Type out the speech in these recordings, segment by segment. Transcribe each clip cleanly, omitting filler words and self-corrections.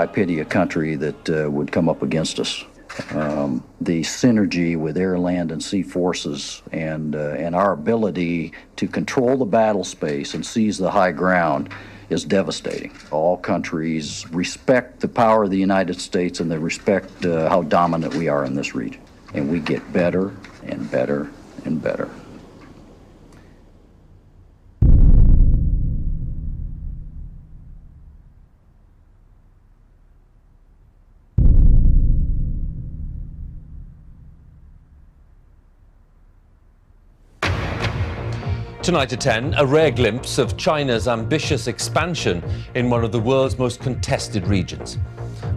I pity a country that would come up against us. The synergy with air, land, and sea forces and our ability to control the battle space and seize the high ground is devastating. All countries respect the power of the United States and they respect how dominant we are in this region. And we get better and better and better. Tonight at 10, a rare glimpse of China's ambitious expansion in one of the world's most contested regions.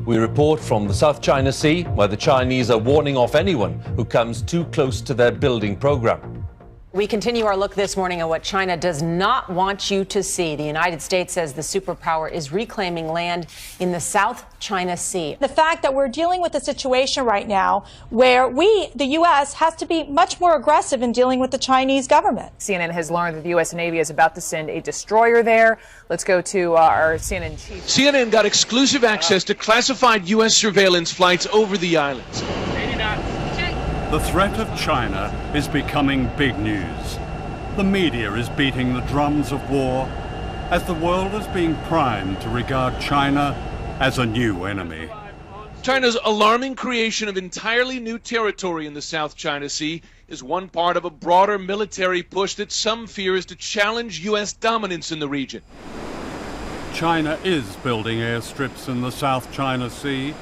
We report from the South China Sea, where the Chinese are warning off anyone who comes too close to their building program. We continue our look this morning at what China does not want you to see. The United States says the superpower is reclaiming land in the South China Sea. The fact that we're dealing with a situation right now where the U.S., has to be much more aggressive in dealing with the Chinese government. CNN has learned that the U.S. Navy is about to send a destroyer there. Let's go to our CNN chief. CNN got exclusive access to classified U.S. surveillance flights over the islands. The threat of China is becoming big news. The media is beating the drums of war as the world is being primed to regard China as a new enemy. China's alarming creation of entirely new territory in the South China Sea is one part of a broader military push that some fear is to challenge U.S. dominance in the region. China is building airstrips in the South China Sea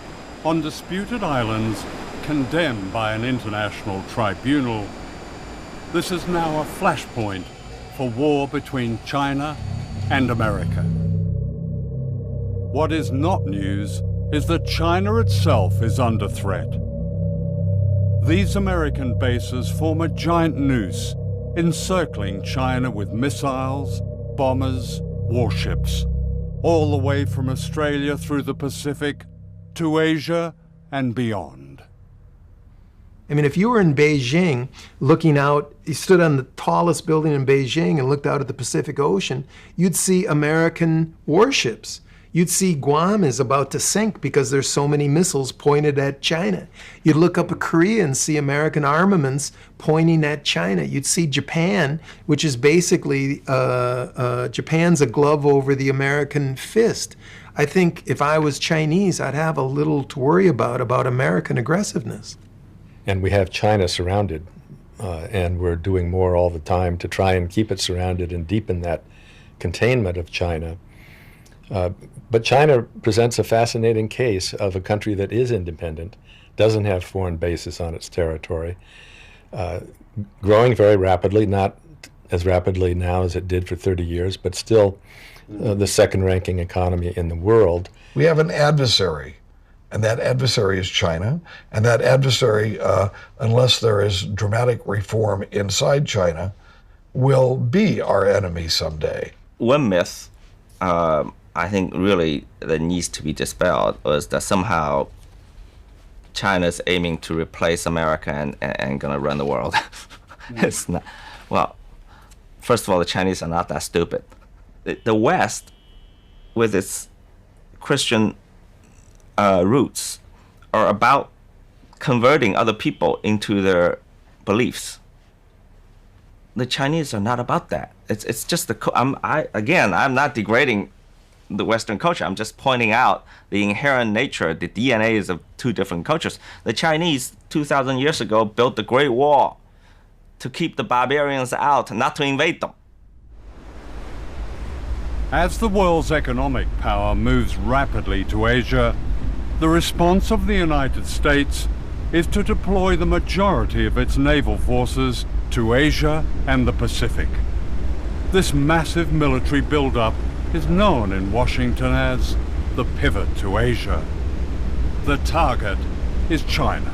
on disputed islands condemned by an international tribunal. This is now a flashpoint for war between China and America. What is not news is that China itself is under threat. These American bases form a giant noose encircling China with missiles, bombers, warships, all the way from Australia through the Pacific to Asia and beyond. I mean, if you were in Beijing looking out, you stood on the tallest building in Beijing and looked out at the Pacific Ocean, you'd see American warships. You'd see Guam is about to sink because there's so many missiles pointed at China. You'd look up at Korea and see American armaments pointing at China. You'd see Japan, which is basically, Japan's a glove over the American fist. I think if I was Chinese, I'd have a little to worry about American aggressiveness. And we have China surrounded, and we're doing more all the time to try and keep it surrounded and deepen that containment of China. But China presents a fascinating case of a country that is independent, doesn't have foreign bases on its territory, growing very rapidly, not as rapidly now as it did for 30 years, but still the second-ranking economy in the world. We have an adversary. And that adversary is China. And that adversary, unless there is dramatic reform inside China, will be our enemy someday. One myth I think really that needs to be dispelled was that somehow China's aiming to replace America and gonna run the world. It's not. Well, first of all, the Chinese are not that stupid. The West, with its Christian roots, are about converting other people into their beliefs. The Chinese are not about that. It's just I'm not degrading the Western culture. I'm just pointing out the inherent nature, the DNAs of two different cultures. The Chinese 2,000 years ago built the Great Wall to keep the barbarians out, not to invade them. As the world's economic power moves rapidly to Asia, the response of the United States is to deploy the majority of its naval forces to Asia and the Pacific. This massive military buildup is known in Washington as the pivot to Asia. The target is China.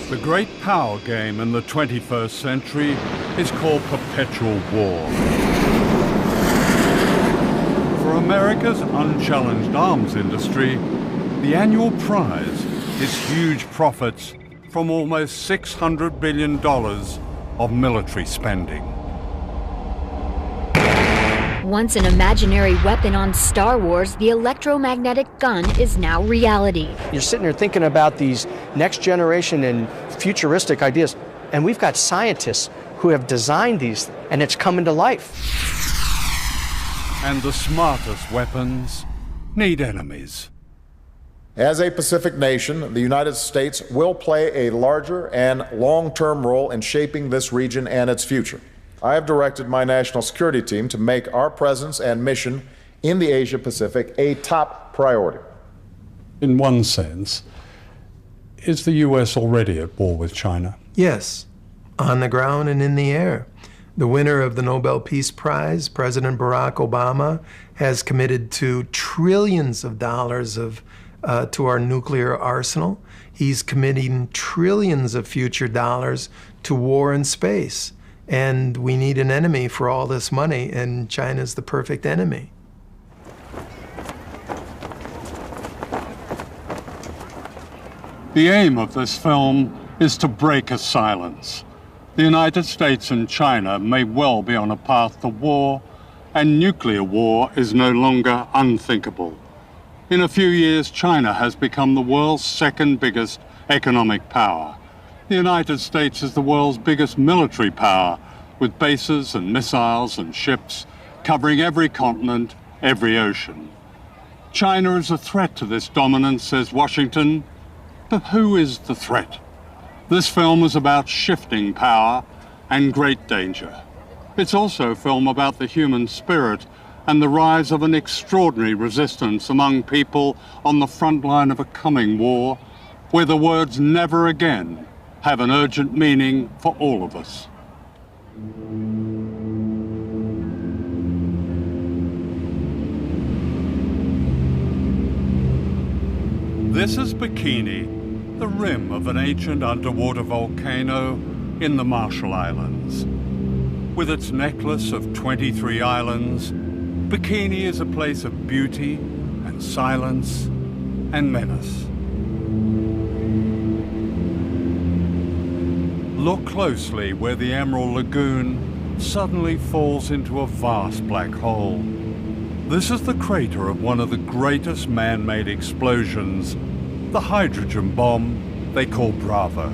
The great power game in the 21st century is called perpetual war. For America's unchallenged arms industry, the annual prize is huge profits from almost $600 billion of military spending. Once an imaginary weapon on Star Wars, the electromagnetic gun is now reality. You're sitting there thinking about these next generation and futuristic ideas, and we've got scientists who have designed these, and it's coming to life. And the smartest weapons need enemies. As a Pacific nation, the United States will play a larger and long-term role in shaping this region and its future. I have directed my national security team to make our presence and mission in the Asia-Pacific a top priority. In one sense, is the US already at war with China? Yes, on the ground and in the air. The winner of the Nobel Peace Prize, President Barack Obama, has committed to trillions of dollars to our nuclear arsenal. He's committing trillions of future dollars to war in space. And we need an enemy for all this money, and China's the perfect enemy. The aim of this film is to break a silence. The United States and China may well be on a path to war, and nuclear war is no longer unthinkable. In a few years, China has become the world's second biggest economic power. The United States is the world's biggest military power, with bases and missiles and ships covering every continent, every ocean. China is a threat to this dominance, says Washington. But who is the threat? This film is about shifting power and great danger. It's also a film about the human spirit and the rise of an extraordinary resistance among people on the front line of a coming war, where the words "never again" have an urgent meaning for all of us. This is Bikini, the rim of an ancient underwater volcano in the Marshall Islands. With its necklace of 23 islands, Bikini is a place of beauty and silence and menace. Look closely where the Emerald Lagoon suddenly falls into a vast black hole. This is the crater of one of the greatest man-made explosions, the hydrogen bomb they call Bravo.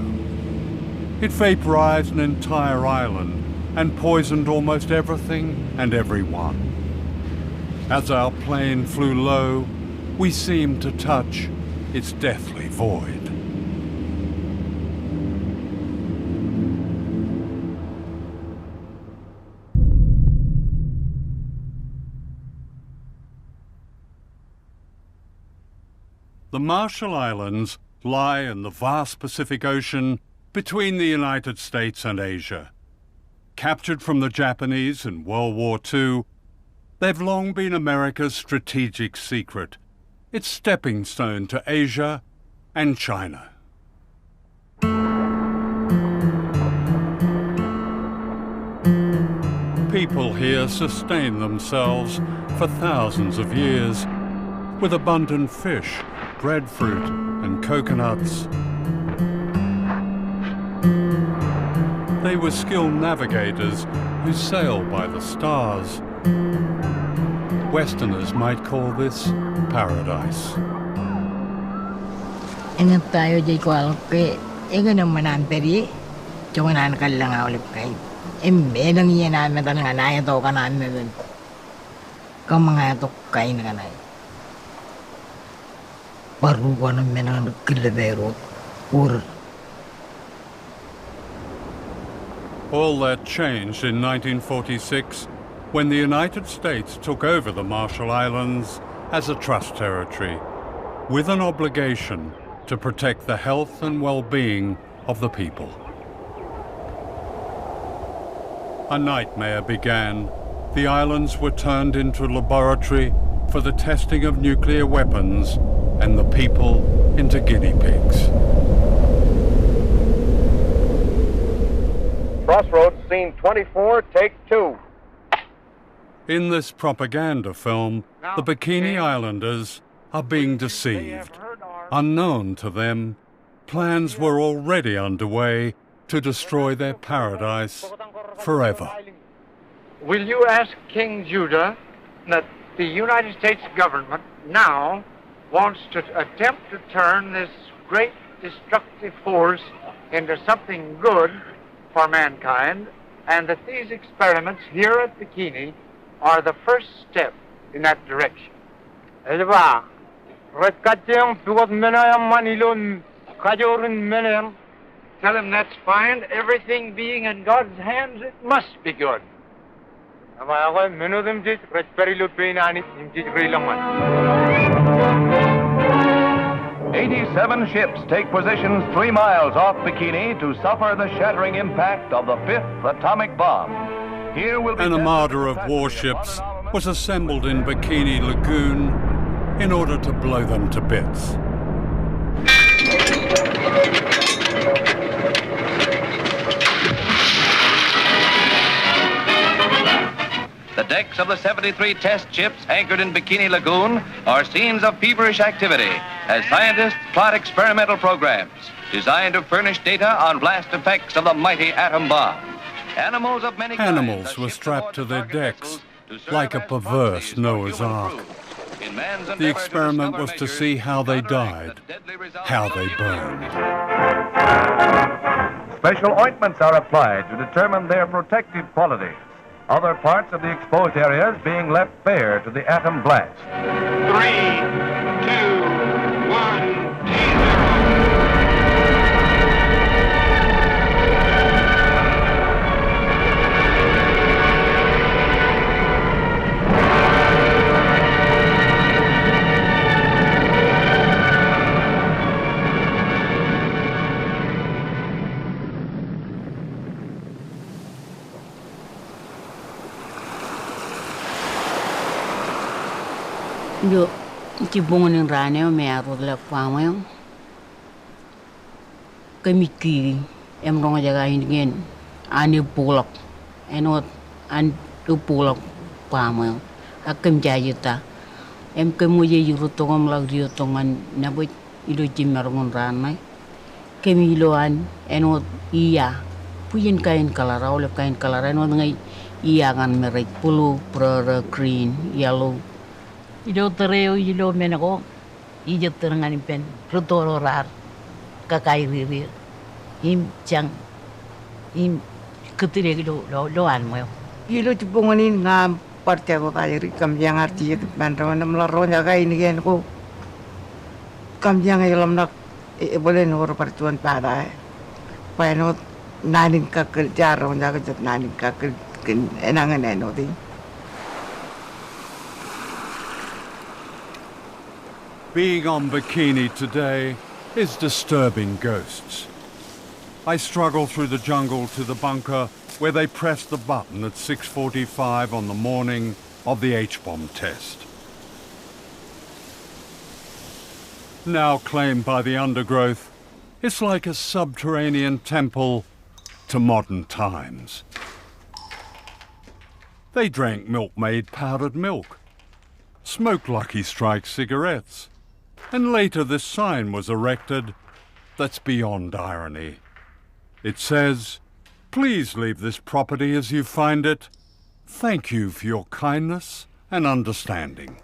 It vaporized an entire island and poisoned almost everything and everyone. As our plane flew low, we seemed to touch its deathly void. The Marshall Islands lie in the vast Pacific Ocean between the United States and Asia. Captured from the Japanese in World War II, they've long been America's strategic secret, its stepping stone to Asia and China. People here sustain themselves for thousands of years with abundant fish, breadfruit, and coconuts. They were skilled navigators who sail by the stars. Westerners might call this paradise. Ingat tayo di ko alke, naman anteri, jangan ka lang awalip kay. Lang iyan na tanang anaya to kanan na din. Mga to kay na kanay. Baru ko na menang kilabero pur. All that changed in 1946 when the United States took over the Marshall Islands as a trust territory, with an obligation to protect the health and well-being of the people. A nightmare began. The islands were turned into a laboratory for the testing of nuclear weapons and the people into guinea pigs. Crossroads, scene 24, take 2. In this propaganda film, the Bikini Islanders are being deceived. Unknown to them, plans were already underway to destroy their paradise forever. Will you ask King Judah that the United States government now wants to attempt to turn this great destructive force into something good for mankind, and that these experiments here at Bikini are the first step in that direction. Tell him that's fine. Everything being in God's hands, it must be good. 87 ships take positions 3 miles off Bikini to suffer the shattering impact of the 5th atomic bomb. Here will be An armada of warships was assembled in Bikini Lagoon in order to blow them to bits. The decks of the 73 test ships anchored in Bikini Lagoon are scenes of feverish activity as scientists plot experimental programs designed to furnish data on blast effects of the mighty atom bomb. Animals of many Animals were strapped to their decks like a perverse Noah's Ark. The experiment was to see how they died, how they burned. Special ointments are applied to determine their protective qualities. Other parts of the exposed areas being left bare to the atom blast. 3, 2, 1. Yo ci bongonin rane o me aro la kwamo kami ki em ronga jaga ingin ani pulak enot an tu pulak kwamo akam jayuta em kemu ye yuru tongam lag dio tongan nabut ilo jimarngon rane kemi loan enot iya puyin kain kalara ole kain kalara enot ngai iya kan merek pulu pro green yellow Ilo tereo ilo menako, ilo terengan pen, rutoro rar, kakai riri, im chang, im ketire lo anmo. Ilo cipungonin ngam partia ko kaya kam yang arti bantaman melarong jaga ini kan ko kam yang ilam nak boleh nor pertuan pada, pano nanin kakil jar orang jaga jat nanin kakil enangan enoti. Being on Bikini today is disturbing ghosts. I struggle through the jungle to the bunker where they pressed the button at 6:45 on the morning of the H-bomb test. Now claimed by the undergrowth, it's like a subterranean temple to modern times. They drank milk-made powdered milk, smoked Lucky Strike cigarettes, and later this sign was erected that's beyond irony. It says, "Please leave this property as you find it. Thank you for your kindness and understanding."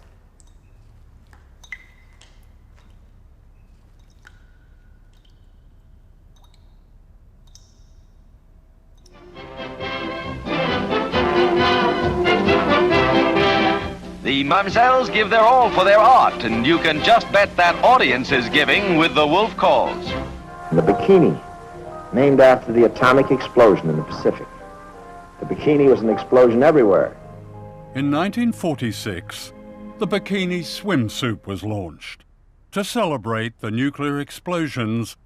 The Mamsells give their all for their art, and you can just bet that audience is giving with the wolf calls. The Bikini, named after the atomic explosion in the Pacific. The Bikini was an explosion everywhere. In 1946, the Bikini swimsuit was launched to celebrate the nuclear explosions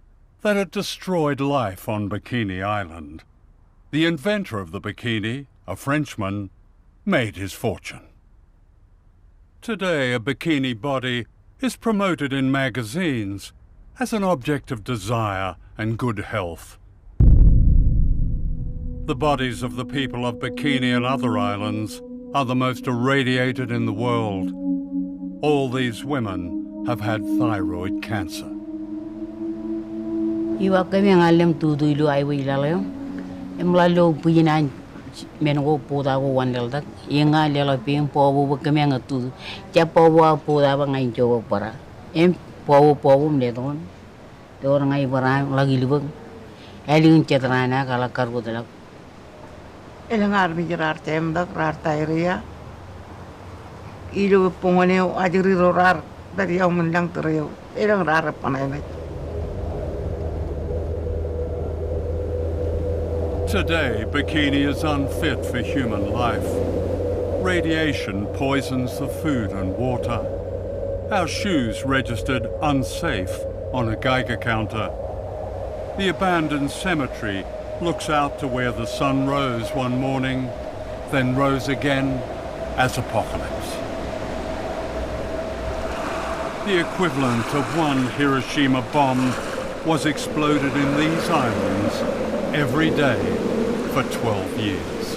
that had destroyed life on Bikini Island. The inventor of the bikini, a Frenchman, made his fortune. Today, a bikini body is promoted in magazines as an object of desire and good health. The bodies of the people of Bikini and other islands are the most irradiated in the world. All these women have had thyroid cancer. Iwa kami ang alam tudo ilo ay wilalay. Emlalo puyinan mengo poda go wandel dak yenga lela ping powo kemeng tu ja powo poda ba ngai jo para em powo me don te orang ngai bara lagi libeng elin cetrana kala kargo delak Elangar mi gerar tem dak rar tairia. Ilu pongone ajuri rorar dari au mendang tereu. Elang rar panai. Today, Bikini is unfit for human life. Radiation poisons the food and water. Our shoes registered unsafe on a Geiger counter. The abandoned cemetery looks out to where the sun rose one morning, then rose again as apocalypse. The equivalent of one Hiroshima bomb was exploded in these islands every day for 12 years.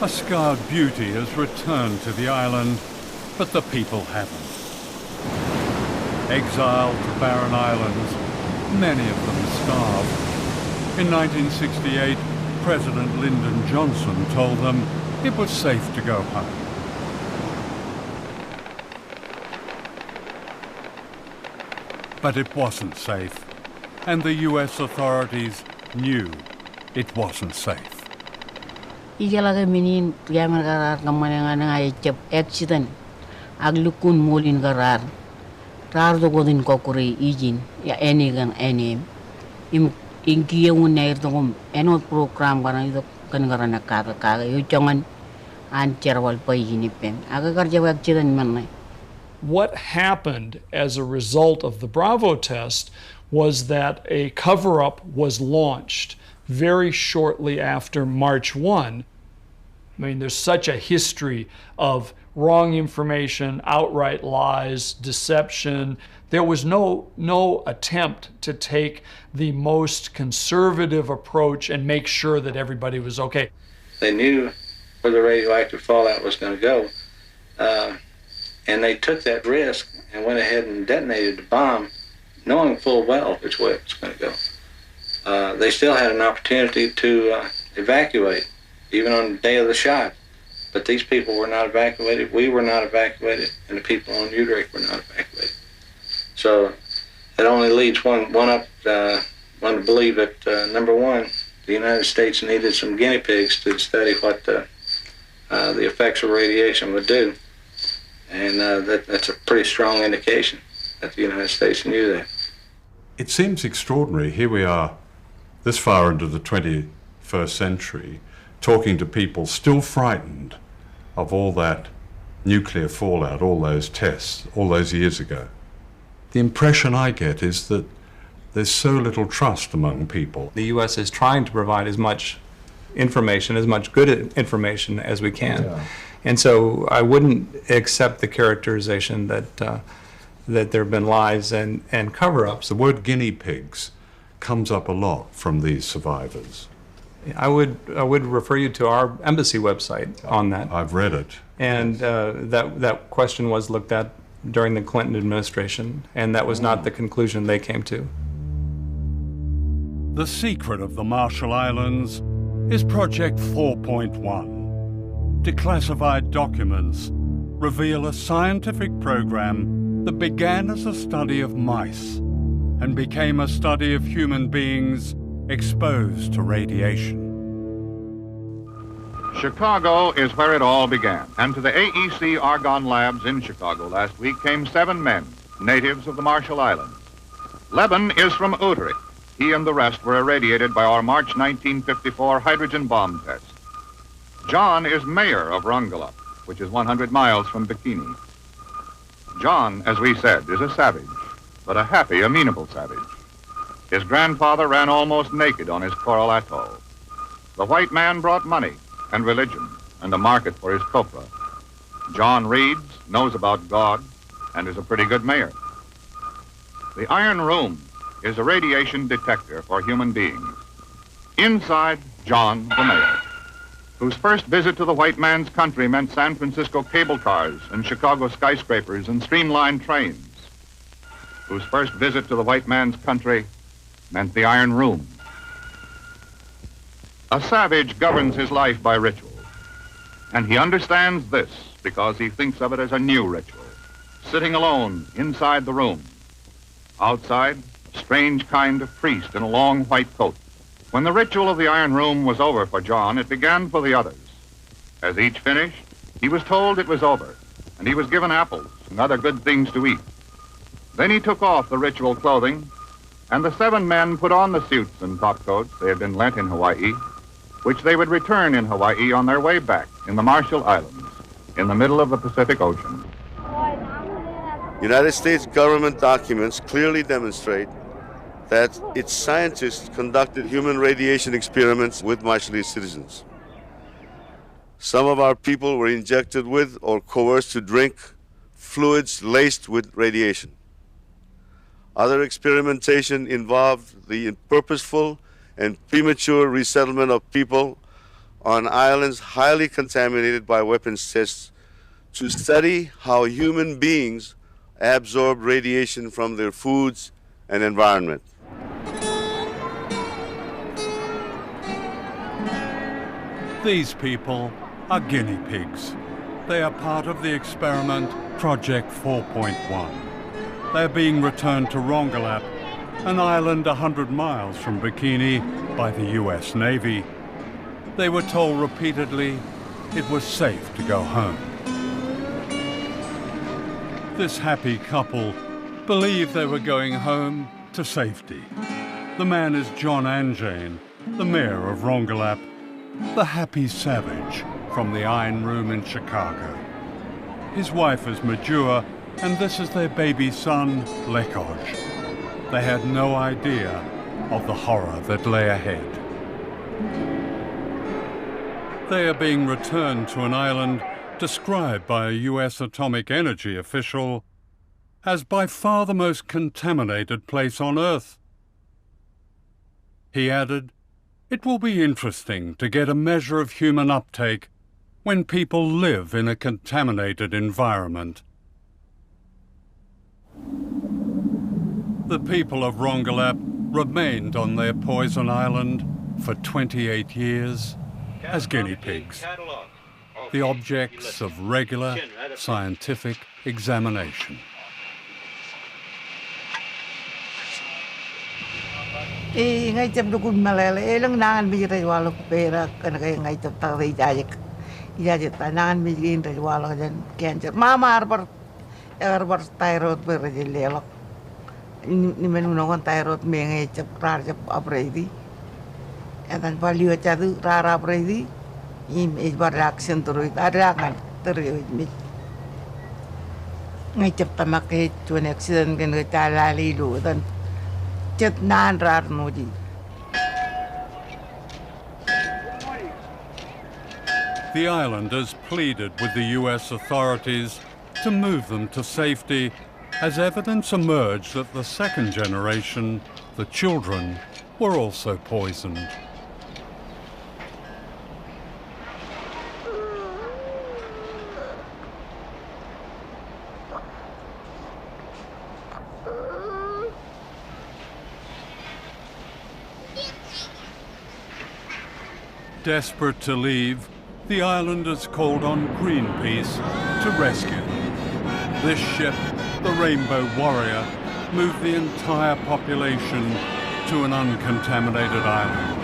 A scarred beauty has returned to the island, but the people haven't. Exiled to barren islands, many of them starve. In 1968, President Lyndon Johnson told them it was safe to go home. But it wasn't safe, and the US authorities knew it wasn't safe. Ijala ke minin yaman karar kamane ngai chep accident aglukun molin karar rar do godin kokuri ijin ya enigan enim im inkiye unnair dogum eno program kana ido kan garana kaga yo chongan an cherwal payini pen aga karja accident manne. What happened as a result of the Bravo test was that a cover-up was launched very shortly after March 1. I mean, there's such a history of wrong information, outright lies, deception. There was no attempt to take the most conservative approach and make sure that everybody was okay. They knew where the radioactive fallout was going to go. And they took that risk and went ahead and detonated the bomb, knowing full well which way it was going to go. They still had an opportunity to evacuate, even on the day of the shot. But these people were not evacuated, we were not evacuated, and the people on Utrecht were not evacuated. So it only leads one to believe that, number one, the United States needed some guinea pigs to study what the effects of radiation would do. And that's a pretty strong indication that the United States knew that. It seems extraordinary. Here we are, this far into the 21st century, talking to people still frightened of all that nuclear fallout, all those tests, all those years ago. The impression I get is that there's so little trust among people. The U.S. is trying to provide as much information, as much good information as we can. Yeah. And so I wouldn't accept the characterization that that there have been lies and cover-ups. The word guinea pigs comes up a lot from these survivors. I would refer you to our embassy website on that. I've read it. And that question was looked at during the Clinton administration, and that was not the conclusion they came to. The secret of the Marshall Islands is Project 4.1. Declassified documents reveal a scientific program that began as a study of mice and became a study of human beings exposed to radiation. Chicago is where it all began, and to the AEC Argonne Labs in Chicago last week came 7 men, natives of the Marshall Islands. Leben is from Utrecht. He and the rest were irradiated by our March 1954 hydrogen bomb test. John is mayor of Rongelap, which is 100 miles from Bikini. John, as we said, is a savage, but a happy, amenable savage. His grandfather ran almost naked on his coral atoll. The white man brought money and religion and a market for his copra. John reads, knows about God, and is a pretty good mayor. The Iron Room is a radiation detector for human beings. Inside, John, the mayor, whose first visit to the white man's country meant San Francisco cable cars and Chicago skyscrapers and streamlined trains, whose first visit to the white man's country meant the Iron Room. A savage governs his life by ritual. And he understands this because he thinks of it as a new ritual. Sitting alone inside the room. Outside, a strange kind of priest in a long white coat. When the ritual of the Iron Room was over for John, it began for the others. As each finished, he was told it was over, and he was given apples and other good things to eat. Then he took off the ritual clothing, and the 7 men put on the suits and topcoats they had been lent in Hawaii, which they would return in Hawaii on their way back in the Marshall Islands, in the middle of the Pacific Ocean. United States government documents clearly demonstrate that its scientists conducted human radiation experiments with Marshallese citizens. Some of our people were injected with or coerced to drink fluids laced with radiation. Other experimentation involved the purposeful and premature resettlement of people on islands highly contaminated by weapons tests to study how human beings absorb radiation from their foods and environment. These people are guinea pigs. They are part of the experiment Project 4.1. They are being returned to Rongelap, an island 100 miles from Bikini, by the US Navy. They were told repeatedly it was safe to go home. This happy couple believed they were going home to safety. The man is John and Jane, the mayor of Rongelap, the happy savage from the Iron Room in Chicago. His wife is Majua, and this is their baby son, Lekoj. They had no idea of the horror that lay ahead. They are being returned to an island described by a US atomic energy official as by far the most contaminated place on Earth. He added, "It will be interesting to get a measure of human uptake when people live in a contaminated environment." The people of Rongelap remained on their poison island for 28 years as guinea pigs, the objects of regular scientific examination. Ngay chập dukun malele lang nangan bijay walo pera kana kay ngay chap taray jajik tanangan bijin ray walo jan cancer mama arbar thyroid per jelelok ni menunong thyroid me ngay chap rar chap apredi etan value chadu rara apredi im bar reaction turuit adakan turuit mi ngay chap tamak ke tuan accident kan talali lu dan chet nan rar noji. The islanders pleaded with the US authorities to move them to safety as evidence emerged that the second generation, the children, were also poisoned. Desperate to leave, the islanders called on Greenpeace to rescue them. This ship, the Rainbow Warrior, moved the entire population to an uncontaminated island.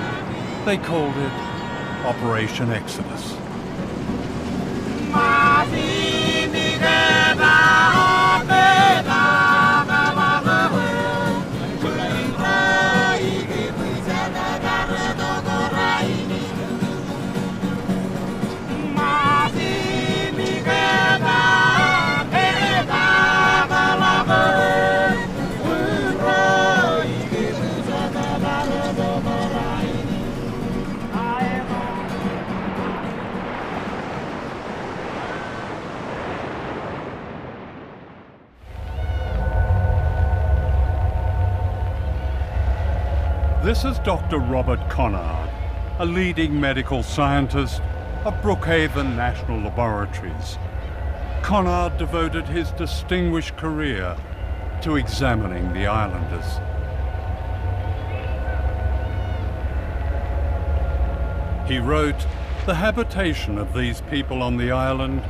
They called it Operation Exodus. This is Dr. Robert Conard, a leading medical scientist of Brookhaven National Laboratories. Conard devoted his distinguished career to examining the islanders. He wrote, "The habitation of these people on the island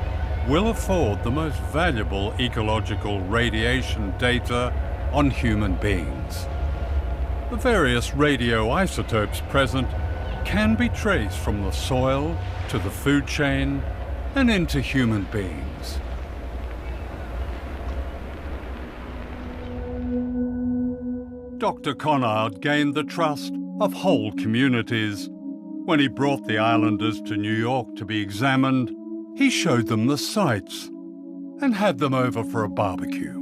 will afford the most valuable ecological radiation data on human beings. The various radioisotopes present can be traced from the soil to the food chain and into human beings." Dr. Conard gained the trust of whole communities. When he brought the islanders to New York to be examined, he showed them the sights and had them over for a barbecue.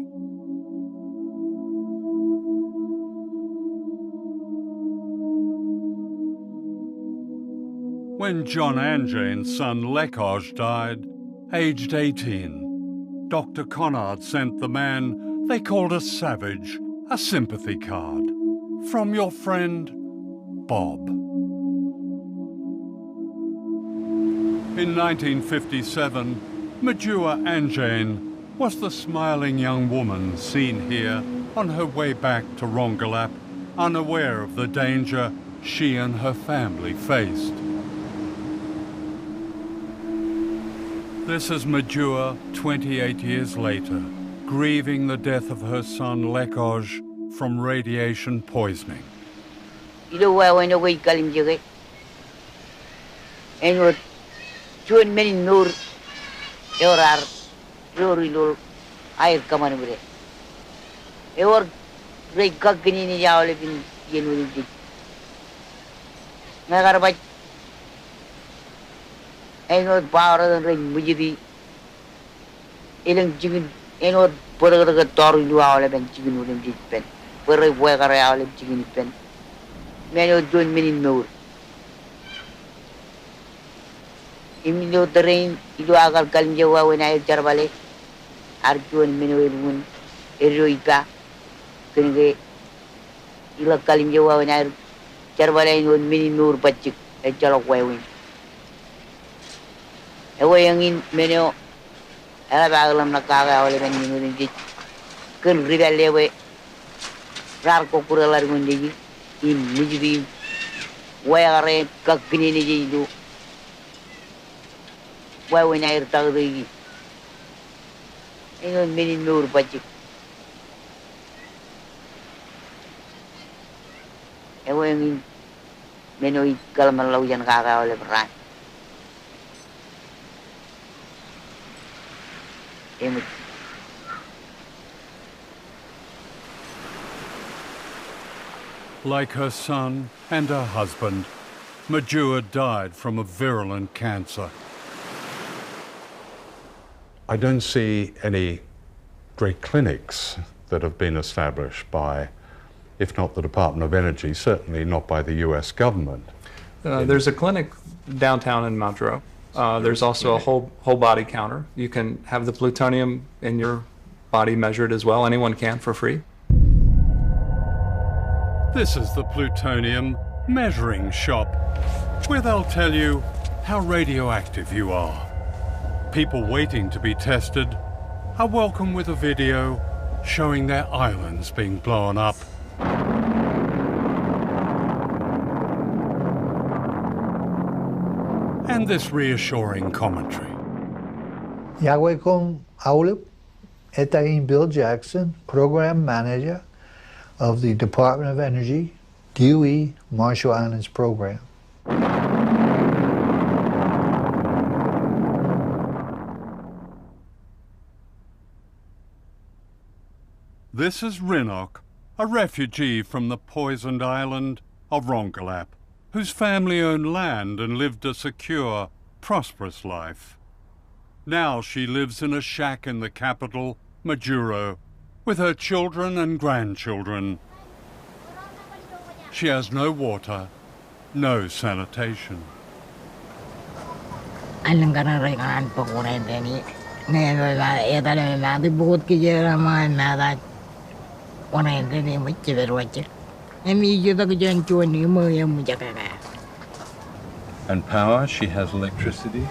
When John Anjane's son Lekoj died, aged 18, Dr. Conard sent the man they called a savage a sympathy card from your friend, Bob. In 1957, Majua Anjane was the smiling young woman seen here on her way back to Rongelap, unaware of the danger she and her family faced. This is Majua 28 years later, grieving the death of her son Lekoj from radiation poisoning. Chuan many nur eurar rurilul air kaman bre eor rei gagni ni jaole bin yenu di nagar ba eno power rei mujidi eleng jigin eno porga tor lu awle ben jigin ulem di pen porre boegare awle jigin pen meno don many nur Imilo terrain ilu agal kalim jawa when I jarbale arjuan minuun eroika kenge ila kalim jawa when I jarbale nun mini nur bacik e jalok wewin ewe yang in menyo ala bagalam nakaga ole ben minuun di kun ribelle we rar ko kuralar ngundi in mujbi wayare kakni ni jidu why when I tell the many nur budget. And when many Kalamaloyan Gaga or Lebran. Like her son and her husband, Majua died from a virulent cancer. I don't see any great clinics that have been established by, if not the Department of Energy, certainly not by the US government. There's a clinic downtown in Mount Dro. There's also a whole body counter. You can have the plutonium in your body measured as well. Anyone can for free. This is the plutonium measuring shop, where they'll tell you how radioactive you are. People waiting to be tested are welcome with a video showing their islands being blown up. And this reassuring commentary. Yahwehkom Aulip, Etayin Bill Jackson, Program Manager of the Department of Energy, DOE Marshall Islands Program. This is Rinok, a refugee from the poisoned island of Rongelap, whose family owned land and lived a secure, prosperous life. Now she lives in a shack in the capital, Majuro, with her children and grandchildren. She has no water, no sanitation. And power, she has electricity?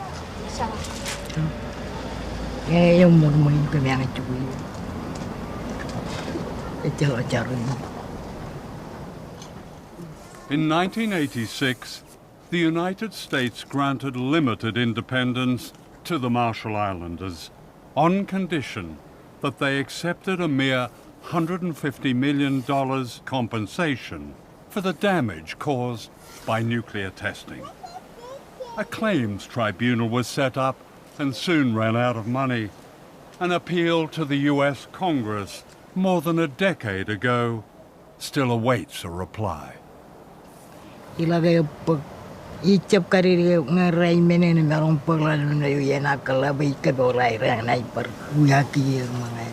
In 1986, the United States granted limited independence to the Marshall Islanders on condition that they accepted a mere $150 million compensation for the damage caused by nuclear testing. A claims tribunal was set up and soon ran out of money. An appeal to the US Congress more than a decade ago still awaits a reply. Icap kariri ngarai menen merong paglalu na yun akalabay kadolay rang na ipar uyaki mga.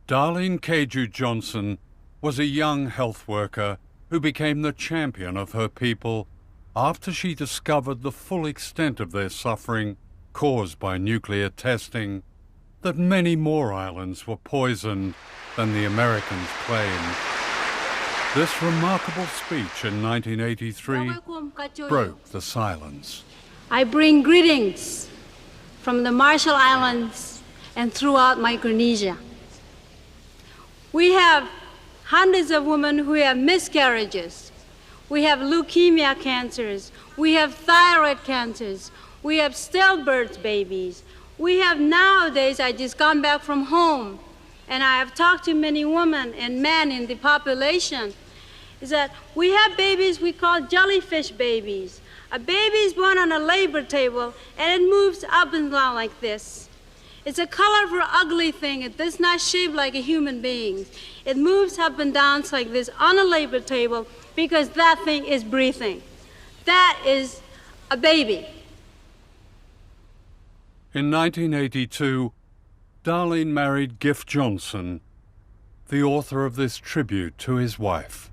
Darlene Keju Johnson was a young health worker who became the champion of her people after she discovered the full extent of their suffering caused by nuclear testing, that many more islands were poisoned than the Americans claimed. This remarkable speech in 1983 broke the silence. I bring greetings from the Marshall Islands and throughout Micronesia. We have hundreds of women who have miscarriages. We have leukemia cancers. We have thyroid cancers. We have stillbirth babies. We have nowadays, I just gone back from home, and I have talked to many women and men in the population, is that we have babies we call jellyfish babies. A baby is born on a labor table, and it moves up and down like this. It's a colorful, ugly thing. It does not shape like a human being. It moves up and down like this on a labor table because that thing is breathing. That is a baby. In 1982, Darlene married Giff Johnson, the author of this tribute to his wife.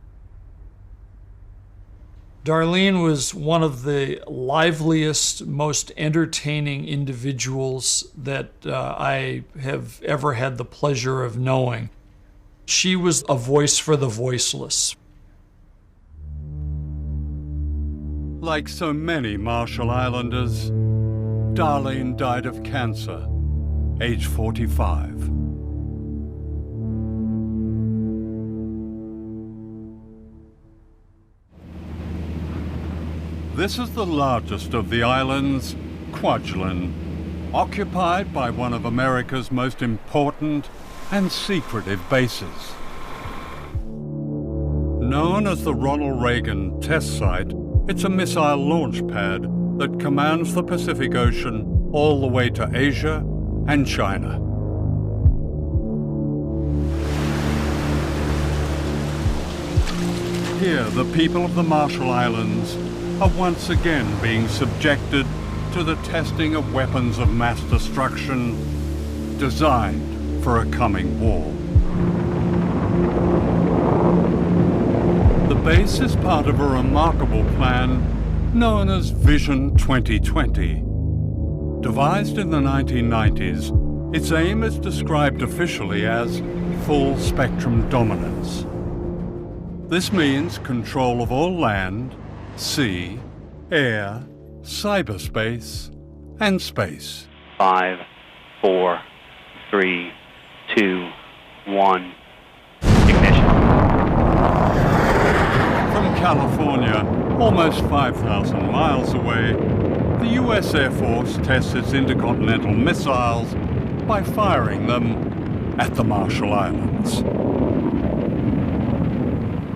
Darlene was one of the liveliest, most entertaining individuals that I have ever had the pleasure of knowing. She was a voice for the voiceless. Like so many Marshall Islanders, Darlene died of cancer, age 45. This is the largest of the islands, Kwajalein, occupied by one of America's most important and secretive bases. Known as the Ronald Reagan Test Site, it's a missile launch pad that commands the Pacific Ocean all the way to Asia and China. Here, the people of the Marshall Islands are once again being subjected to the testing of weapons of mass destruction designed for a coming war. The base is part of a remarkable plan known as Vision 2020. Devised in the 1990s, its aim is described officially as full spectrum dominance. This means control of all land, sea, air, cyberspace, and space. 5, 4, 3, 2, 1, ignition. From California, almost 5,000 miles away, the U.S. Air Force tests its intercontinental missiles by firing them at the Marshall Islands.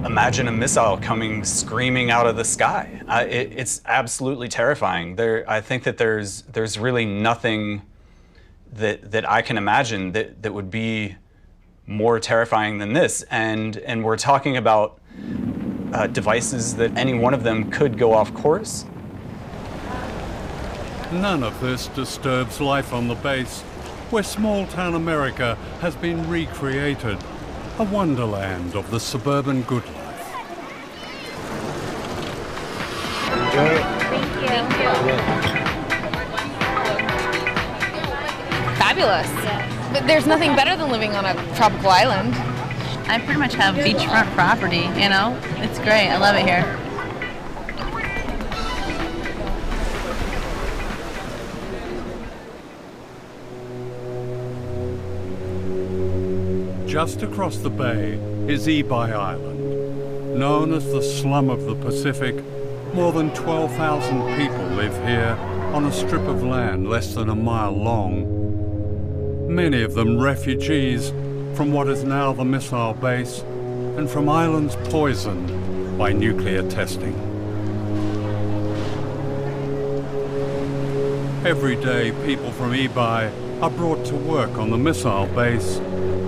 Imagine a missile coming screaming out of the sky. It's absolutely terrifying. I think that there's really nothing that I can imagine that would be more terrifying than this. And we're talking about devices that any one of them could go off course. None of this disturbs life on the base, where small-town America has been recreated, a wonderland of the suburban good life. Fabulous. But there's nothing better than living on a tropical island. I pretty much have beachfront property, you know? It's great. I love it here. Just across the bay is Ebi Island. Known as the slum of the Pacific, more than 12,000 people live here on a strip of land less than a mile long. Many of them refugees from what is now the missile base and from islands poisoned by nuclear testing. Every day, people from Ebi are brought to work on the missile base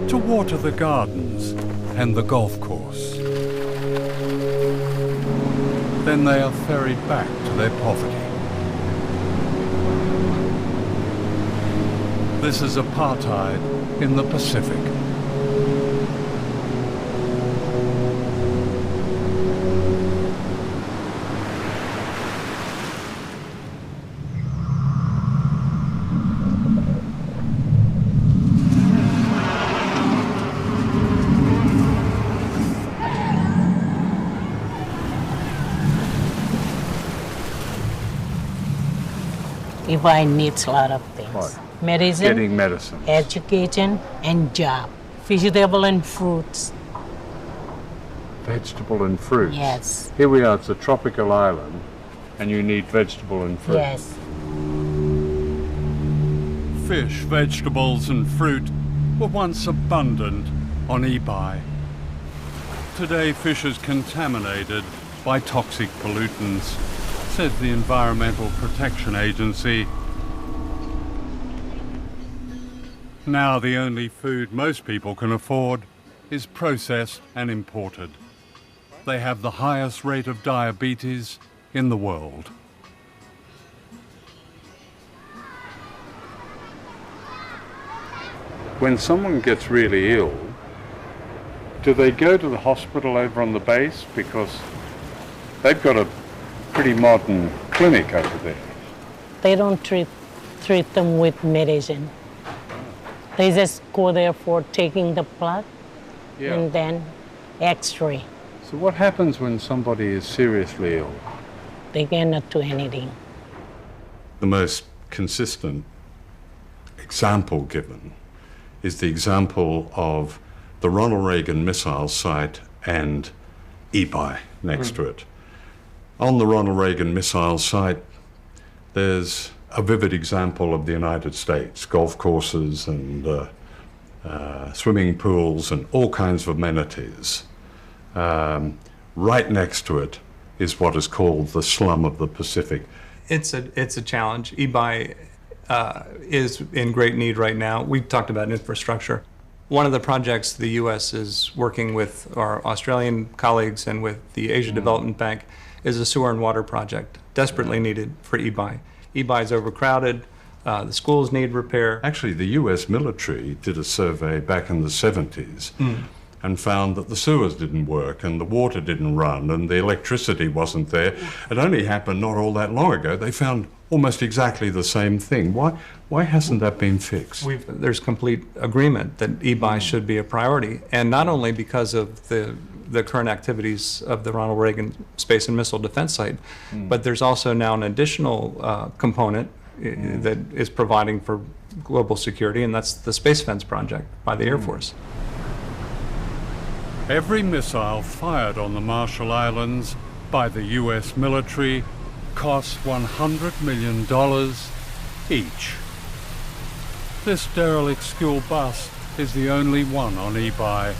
to water the gardens and the golf course. Then they are ferried back to their poverty. This is apartheid in the Pacific. Ebi needs a lot of things. What? Medicine, Getting medicine. education, and job. Vegetable and fruits. Vegetable and fruits. Yes. Here we are, it's a tropical island, and you need vegetable and fruit. Yes. Fish, vegetables and fruit were once abundant on Ebi. Today fish is contaminated by toxic pollutants, says the Environmental Protection Agency. Now the only food most people can afford is processed and imported. They have the highest rate of diabetes in the world. When someone gets really ill, do they go to the hospital over on the base? Because they've got a pretty modern clinic over there. They don't treat them with medicine. They just go there for taking the blood and then X-ray. So what happens when somebody is seriously ill? They cannot do anything. The most consistent example given is the example of the Ronald Reagan missile site and Ebi next to it. On the Ronald Reagan missile site, there's a vivid example of the United States, golf courses and swimming pools and all kinds of amenities. Right next to it is what is called the slum of the Pacific. It's a challenge. Ebi is in great need right now. We've talked about infrastructure. One of the projects the U.S. is working with our Australian colleagues and with the Asia Development Bank is a sewer and water project, desperately needed for Ebi. Ebi is overcrowded, the schools need repair. Actually, the U.S. military did a survey back in the 70s and found that the sewers didn't work and the water didn't run and the electricity wasn't there. It only happened not all that long ago. They found almost exactly the same thing. Why hasn't that been fixed? There's complete agreement that Ebi should be a priority, and not only because of the current activities of the Ronald Reagan Space and Missile Defense Site, but there's also now an additional component that is providing for global security, and that's the Space Fence project by the Air Force. Every missile fired on the Marshall Islands by the U.S. military costs $100 million each. This derelict school bus is the only one on Ebi.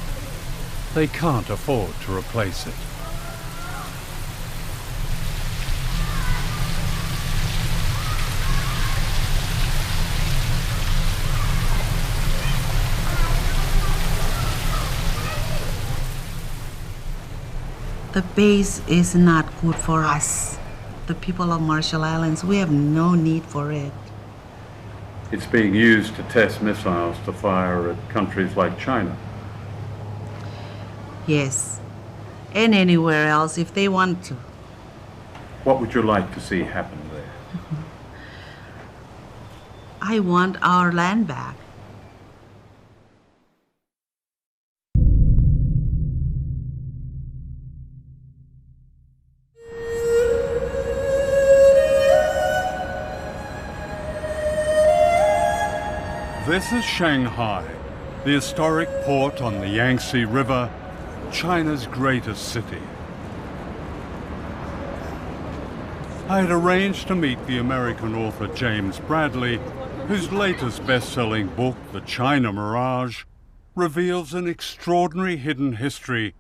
They can't afford to replace it. The base is not good for us. The people of Marshall Islands, we have no need for it. It's being used to test missiles to fire at countries like China. Yes, and anywhere else if they want to. What would you like to see happen there? I want our land back. This is Shanghai, the historic port on the Yangtze River, China's greatest city. I had arranged to meet the American author James Bradley, whose latest best-selling book, The China Mirage, reveals an extraordinary hidden history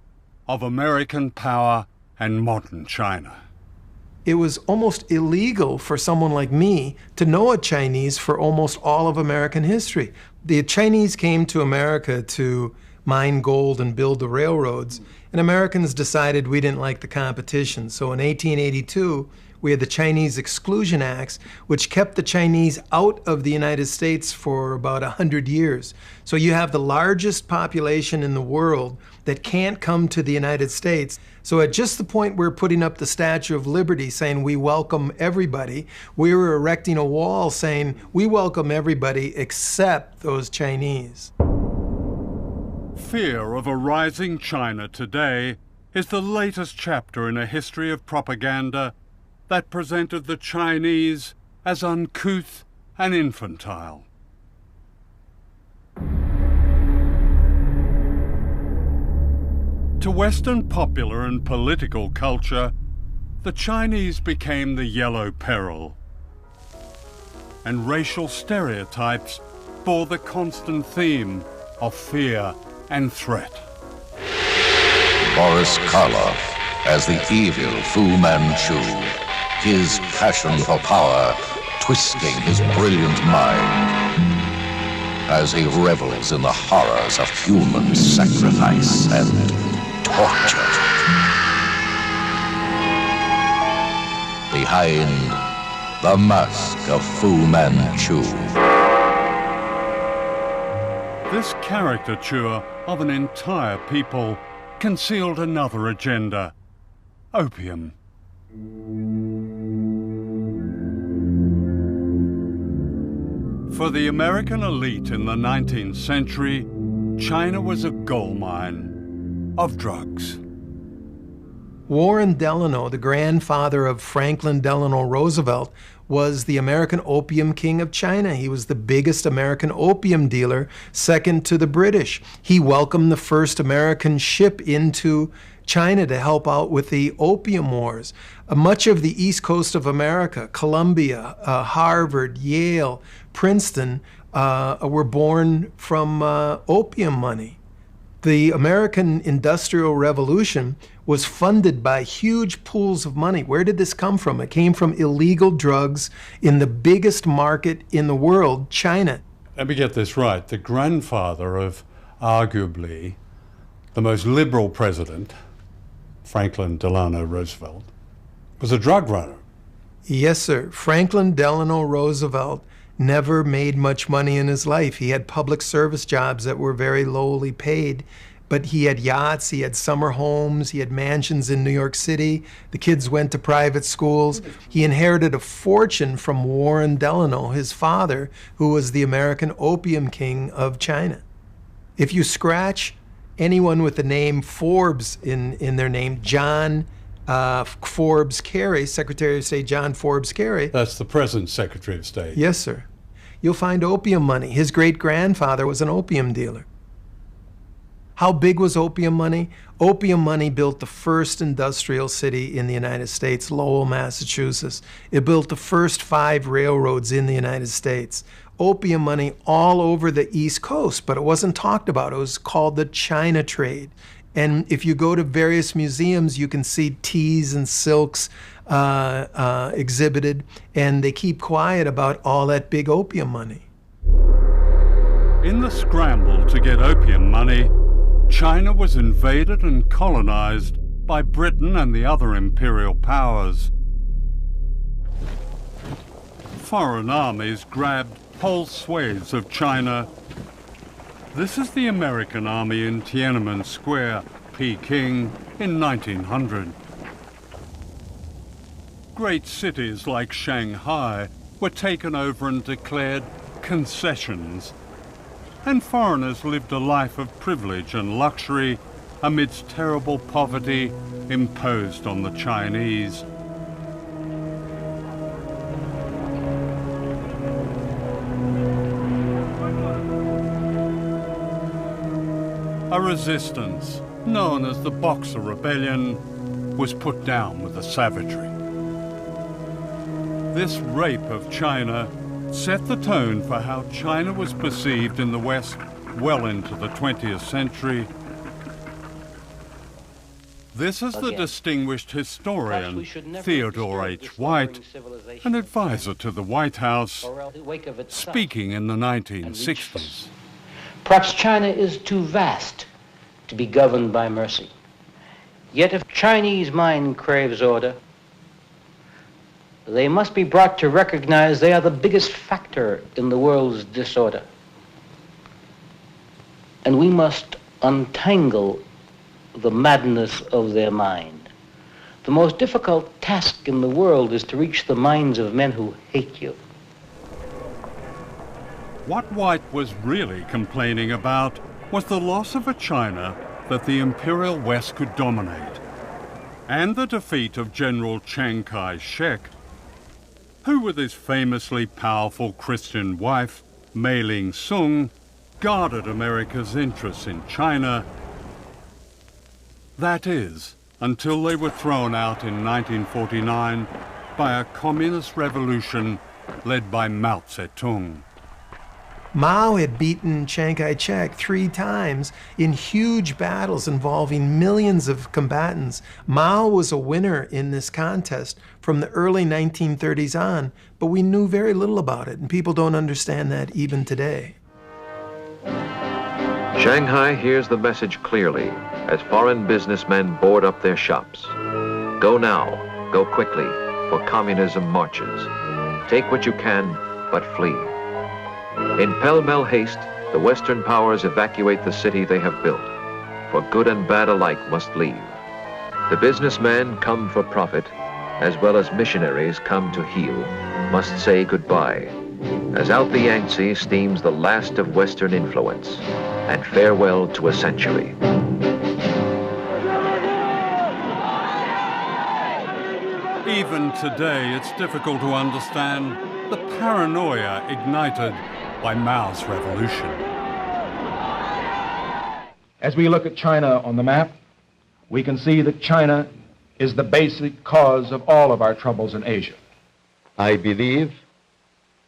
of American power and modern China. It was almost illegal for someone like me to know a Chinese for almost all of American history. The Chinese came to America to mine gold and build the railroads, and Americans decided we didn't like the competition. So in 1882, we had the Chinese Exclusion Acts, which kept the Chinese out of the United States for about 100 years. So you have the largest population in the world that can't come to the United States. So at just the point we're putting up the Statue of Liberty saying we welcome everybody, we were erecting a wall saying we welcome everybody except those Chinese. Fear of a rising China today is the latest chapter in a history of propaganda that presented the Chinese as uncouth and infantile. To Western popular and political culture, the Chinese became the yellow peril, and racial stereotypes bore the constant theme of fear and threat. Boris Karloff as the evil Fu Manchu, his passion for power twisting his brilliant mind as he revels in the horrors of human sacrifice and torture. Behind the mask of Fu Manchu. This caricature of an entire people concealed another agenda: opium. For the American elite in the 19th century, China was a gold mine of drugs. Warren Delano, the grandfather of Franklin Delano Roosevelt, was the American opium king of China. He was the biggest American opium dealer, second to the British. He welcomed the first American ship into China to help out with the opium wars. Much of the east coast of America, Columbia, Harvard, Yale, Princeton, were born from opium money. The American Industrial Revolution was funded by huge pools of money. Where did this come from? It came from illegal drugs in the biggest market in the world, China. Let me get this right. The grandfather of arguably the most liberal president, Franklin Delano Roosevelt, was a drug runner. Yes, sir. Franklin Delano Roosevelt never made much money in his life. He had public service jobs that were very lowly paid, but he had yachts, he had summer homes, he had mansions in New York City. The kids went to private schools. He inherited a fortune from Warren Delano, his father, who was the American opium king of China. If you scratch anyone with the name Forbes in their name, John Forbes Carey, Secretary of State John Forbes Carey. That's the present Secretary of State. Yes, sir. You'll find opium money. His great-grandfather was an opium dealer. How big was opium money? Opium money built the first industrial city in the United States, Lowell, Massachusetts. It built the first 5 railroads in the United States. Opium money all over the East Coast, but it wasn't talked about. It was called the China trade. And if you go to various museums, you can see teas and silks exhibited, and they keep quiet about all that big opium money. In the scramble to get opium money, China was invaded and colonized by Britain and the other imperial powers. Foreign armies grabbed whole swathes of China. This is the American army in Tiananmen Square, Peking, in 1900. Great cities like Shanghai were taken over and declared concessions, and foreigners lived a life of privilege and luxury amidst terrible poverty imposed on the Chinese. a resistance known as the Boxer Rebellion was put down with a savagery. This rape of China set the tone for how China was perceived in the West well into the 20th century. This is the distinguished historian Theodore H. White, an advisor to the White House, speaking in the 1960s. Perhaps China is too vast to be governed by mercy. Yet if Chinese mind craves order, they must be brought to recognize they are the biggest factor in the world's disorder. And we must untangle the madness of their mind. The most difficult task in the world is to reach the minds of men who hate you. What White was really complaining about was the loss of a China that the Imperial West could dominate, and the defeat of General Chiang Kai-shek, who with his famously powerful Christian wife, Mei Ling-sung, guarded America's interests in China. That is, until they were thrown out in 1949 by a communist revolution led by Mao Zedong. Mao had beaten Chiang Kai-shek 3 times in huge battles involving millions of combatants. Mao was a winner in this contest from the early 1930s on, but we knew very little about it, and people don't understand that even today. Shanghai hears the message clearly as foreign businessmen board up their shops. Go now, go quickly, for communism marches. Take what you can, but flee. In pell-mell haste, the Western powers evacuate the city they have built, for good and bad alike must leave. The businessmen come for profit, as well as missionaries come to heal, must say goodbye, as out the Yangtze steams the last of Western influence, and farewell to a century. Even today, it's difficult to understand the paranoia ignited by Mao's revolution. As we look at China on the map, we can see that China is the basic cause of all of our troubles in Asia. I believe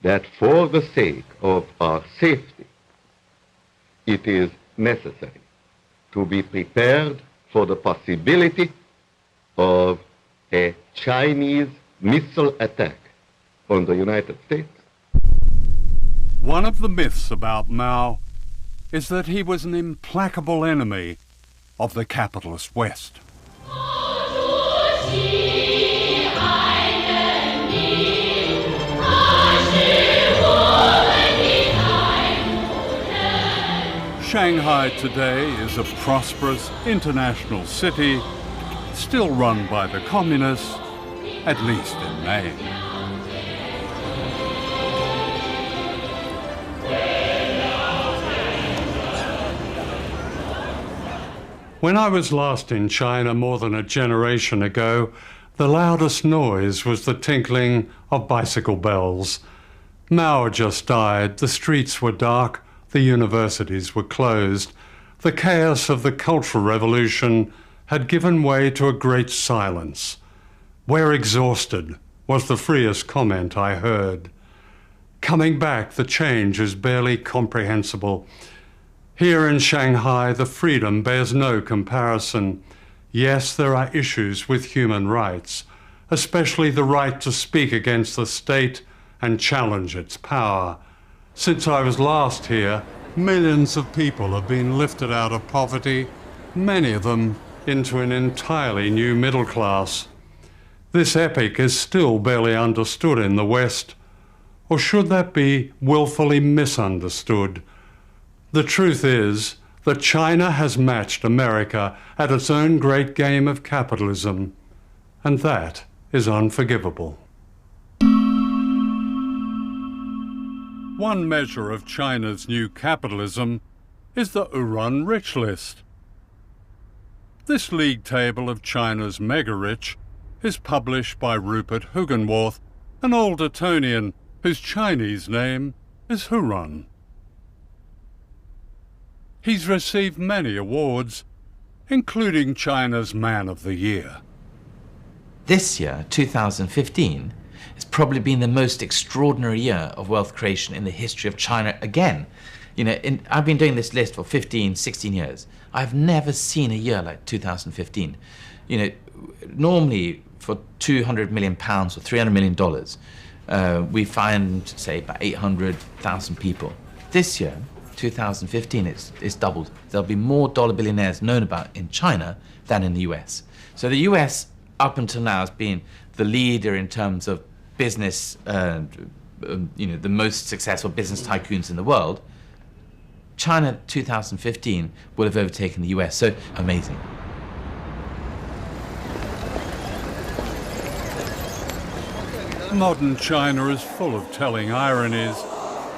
that for the sake of our safety, it is necessary to be prepared for the possibility of a Chinese missile attack on the United States. One of the myths about Mao is that he was an implacable enemy of the capitalist West. Shanghai today is a prosperous international city, still run by the communists, at least in name. When I was last in China more than a generation ago, the loudest noise was the tinkling of bicycle bells. Mao had just died, the streets were dark, the universities were closed. The chaos of the Cultural Revolution had given way to a great silence. "We're exhausted," was the freest comment I heard. Coming back, the change is barely comprehensible. Here in Shanghai, the freedom bears no comparison. Yes, there are issues with human rights, especially the right to speak against the state and challenge its power. Since I was last here, millions of people have been lifted out of poverty, many of them into an entirely new middle class. This epic is still barely understood in the West, or should that be willfully misunderstood? The truth is that China has matched America at its own great game of capitalism, and that is unforgivable. One measure of China's new capitalism is the Uran Rich List. This league table of China's mega-rich is published by Rupert Hugenworth, an old Etonian whose Chinese name is Huron. He's received many awards, including China's Man of the Year. This year, 2015, has probably been the most extraordinary year of wealth creation in the history of China again. You know, I've been doing this list for 15, 16 years. I've never seen a year like 2015. You know, normally for £200 million or $300 million, we find, say, about 800,000 people. This year, 2015, it's doubled. There'll be more dollar billionaires known about in China than in the US. So the US, up until now, has been the leader in terms of business, you know, the most successful business tycoons in the world. China 2015 will have overtaken the US, so amazing. Modern China is full of telling ironies,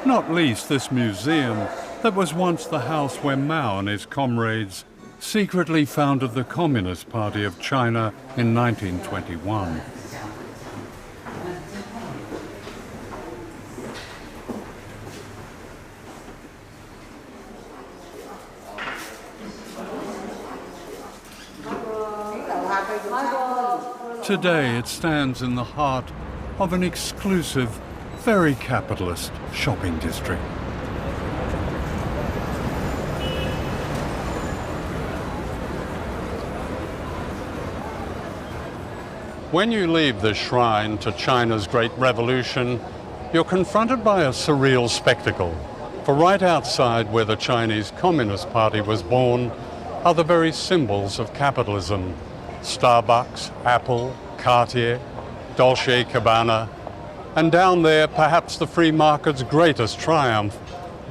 not least this museum that was once the house where Mao and his comrades secretly founded the Communist Party of China in 1921. Today it stands in the heart of an exclusive, very capitalist shopping district. When you leave the shrine to China's Great Revolution, you're confronted by a surreal spectacle. For right outside where the Chinese Communist Party was born are the very symbols of capitalism. Starbucks, Apple, Cartier, Dolce & Gabbana, and down there perhaps the free market's greatest triumph,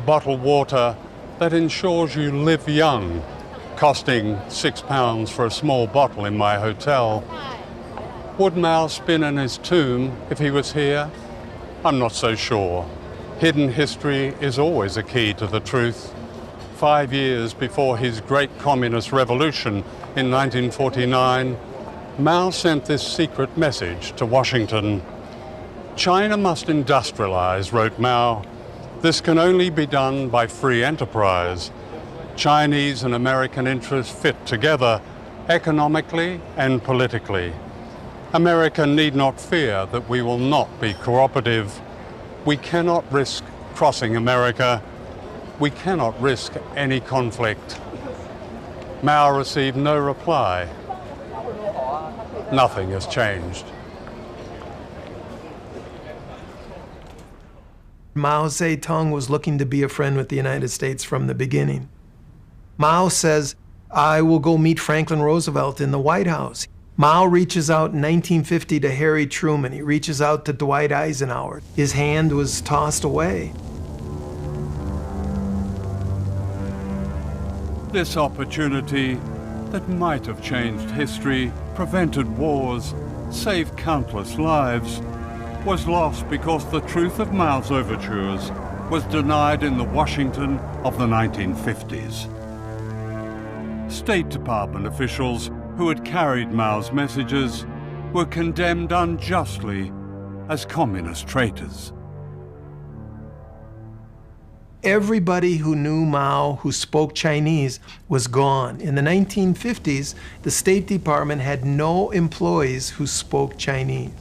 bottled water that ensures you live young, costing £6 for a small bottle in my hotel. Would Mao spin in his tomb if he was here? I'm not so sure. Hidden history is always a key to the truth. 5 years before his great communist revolution in 1949, Mao sent this secret message to Washington. China must industrialize, wrote Mao. This can only be done by free enterprise. Chinese and American interests fit together economically and politically. America need not fear that we will not be cooperative. We cannot risk crossing America. We cannot risk any conflict. Mao received no reply. Nothing has changed. Mao Zedong was looking to be a friend with the United States from the beginning. Mao says, I will go meet Franklin Roosevelt in the White House. Mao reaches out in 1950 to Harry Truman. He reaches out to Dwight Eisenhower. His hand was tossed away. This opportunity that might have changed history, prevented wars, saved countless lives, was lost because the truth of Mao's overtures was denied in the Washington of the 1950s. State Department officials who had carried Mao's messages were condemned unjustly as communist traitors. Everybody who knew Mao, who spoke Chinese, was gone. In the 1950s, the State Department had no employees who spoke Chinese.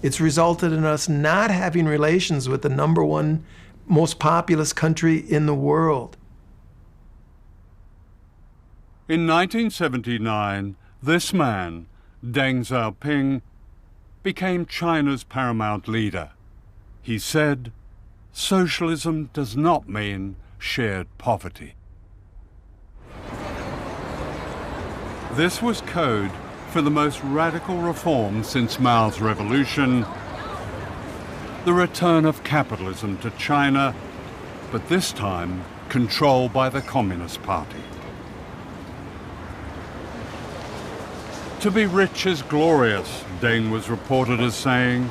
It's resulted in us not having relations with the #1 most populous country in the world. In 1979, this man, Deng Xiaoping, became China's paramount leader. He said, socialism does not mean shared poverty. This was code for the most radical reform since Mao's revolution, the return of capitalism to China, but this time controlled by the Communist Party. To be rich is glorious, Deng was reported as saying.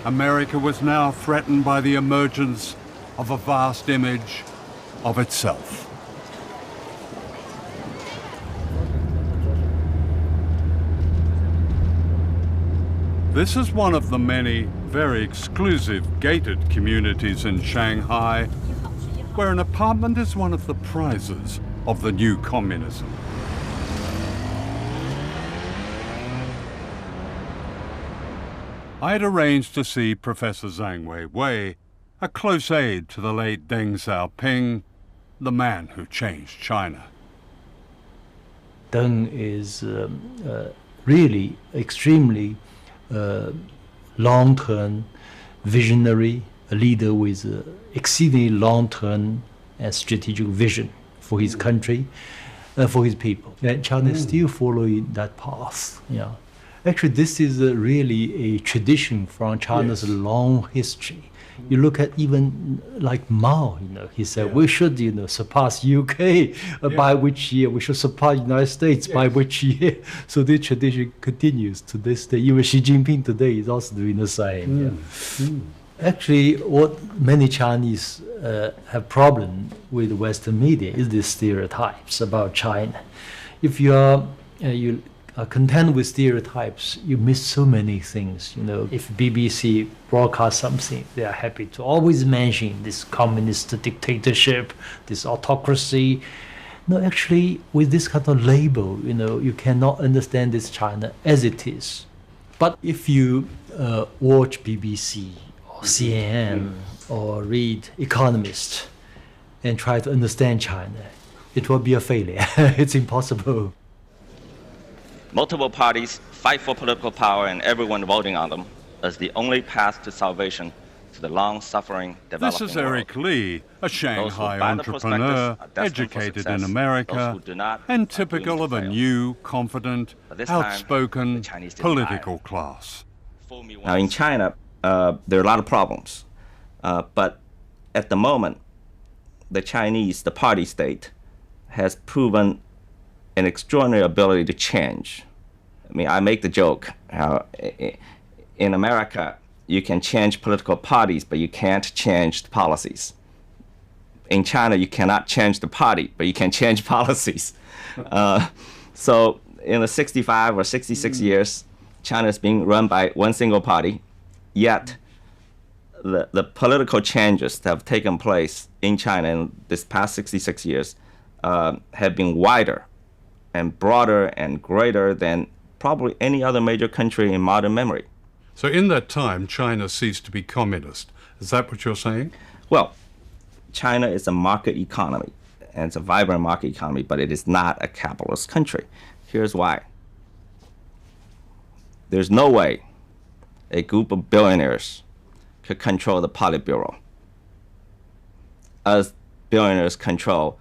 America was now threatened by the emergence of a vast image of itself. This is one of the many very exclusive gated communities in Shanghai, where an apartment is one of the prizes of the new communism. I had arranged to see Professor Zhang Weiwei, a close aide to the late Deng Xiaoping, the man who changed China. Deng is really extremely long-term visionary, a leader with exceedingly long-term and strategic vision for his country, for his people. And China is still following that path. Yeah. Actually, this is really a tradition from China's long history. You look at even like Mao, he said we should, surpass UK by which year, we should surpass United States by which year. So this tradition continues to this day. Even Xi Jinping today is also doing the same. Actually, what many Chinese have problem with Western media is the stereotypes about China. If you are content with stereotypes, you miss so many things. If BBC broadcasts something, they are happy to always mention this communist dictatorship, this autocracy. No, actually, with this kind of label, you cannot understand this China as it is. But if you watch BBC or CNN or read Economist and try to understand China, it will be a failure. It's impossible. Multiple parties fight for political power and everyone voting on them as the only path to salvation to the long-suffering developing This is Eric Lee, a Shanghai entrepreneur, educated in America, and typical of a new, confident, outspoken political class. Now in China, there are a lot of problems, but at the moment, the Chinese, the party state, has proven an extraordinary ability to change. I mean, I make the joke how in America you can change political parties, but you can't change the policies. In China, you cannot change the party, but you can change policies. So in the 65 or 66 years, China is being run by one single party, yet the political changes that have taken place in China in this past 66 years have been wider and broader and greater than probably any other major country in modern memory. So in that time, China ceased to be communist. Is that what you're saying? Well, China is a market economy, and it's a vibrant market economy, but it is not a capitalist country. Here's why. There's no way a group of billionaires could control the Politburo as billionaires control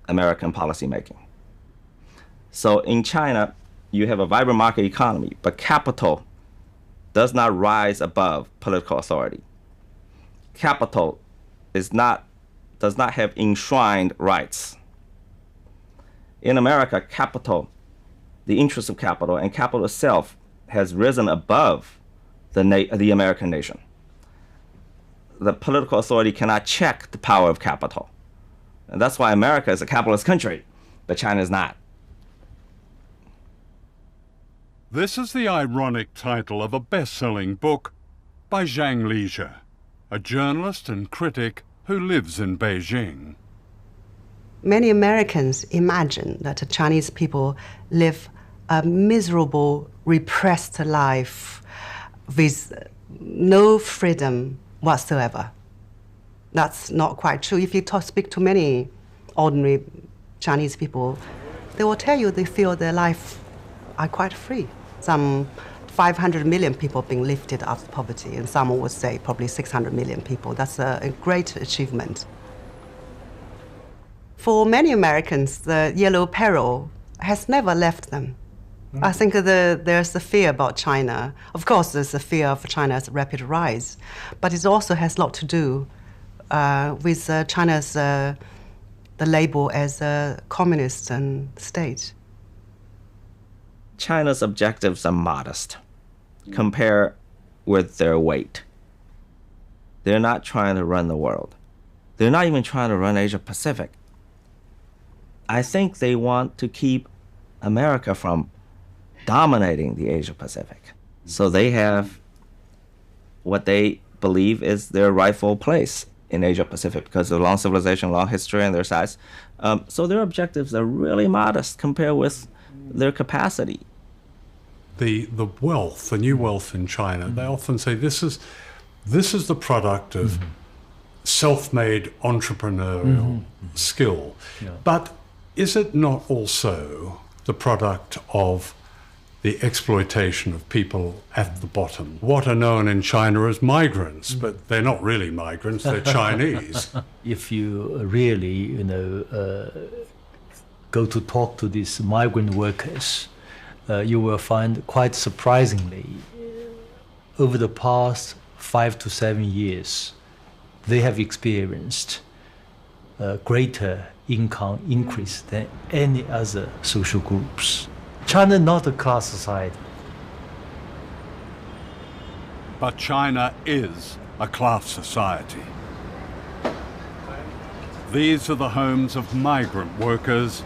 American policymaking. So in China, you have a vibrant market economy, but capital does not rise above political authority. Capital does not have enshrined rights. In America, capital, the interest of capital and capital itself has risen above the American nation. The political authority cannot check the power of capital. And that's why America is a capitalist country, but China is not. This is the ironic title of a best-selling book by Zhang Liezhi, a journalist and critic who lives in Beijing. Many Americans imagine that the Chinese people live a miserable, repressed life with no freedom whatsoever. That's not quite true. If you speak to many ordinary Chinese people, they will tell you they feel their life are quite free. Some 500 million people being lifted out of poverty, and some would say probably 600 million people. That's a great achievement. For many Americans, the yellow peril has never left them. I think there's the fear about China. Of course, there's the fear of China's rapid rise, but it also has a lot to do with China's the label as a communist state. China's objectives are modest compared with their weight. They're not trying to run the world. They're not even trying to run Asia Pacific. I think they want to keep America from dominating the Asia Pacific. So they have what they believe is their rightful place in Asia Pacific because of long civilization, long history, and their size. So their objectives are really modest compared with their capacity. The wealth, the new wealth in China, they often say this is the product of self-made entrepreneurial skill. Yeah. But is it not also the product of the exploitation of people at the bottom? What are known in China as migrants, but they're not really migrants, they're Chinese. If you really, go to talk to these migrant workers, you will find quite surprisingly, over the past 5 to 7 years, they have experienced a greater income increase than any other social groups. China is not a class society. But China is a class society. These are the homes of migrant workers,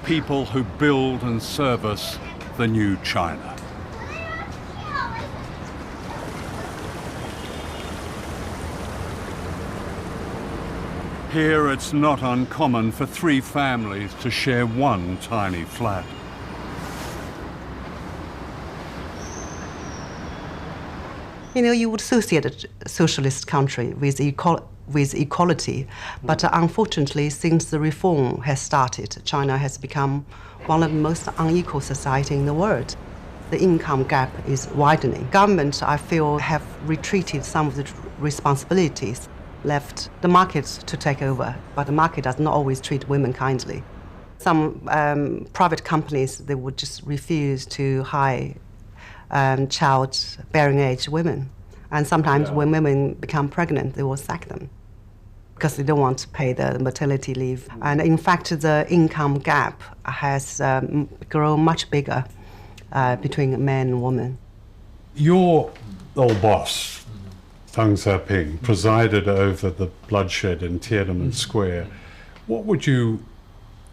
people who build and service the new China. Here it's not uncommon for 3 families to share one tiny flat. You would associate a socialist country with equality, but unfortunately, since the reform has started, China has become one of the most unequal societies in the world. The income gap is widening. Government, I feel, have retreated some of the responsibilities, left the market to take over, but the market does not always treat women kindly. Some private companies, they would just refuse to hire child-bearing age women. And sometimes when women become pregnant, they will sack them because they don't want to pay the maternity leave. And in fact, the income gap has grown much bigger between men and women. Your old boss, Deng Xiaoping, presided over the bloodshed in Tiananmen Square. What would you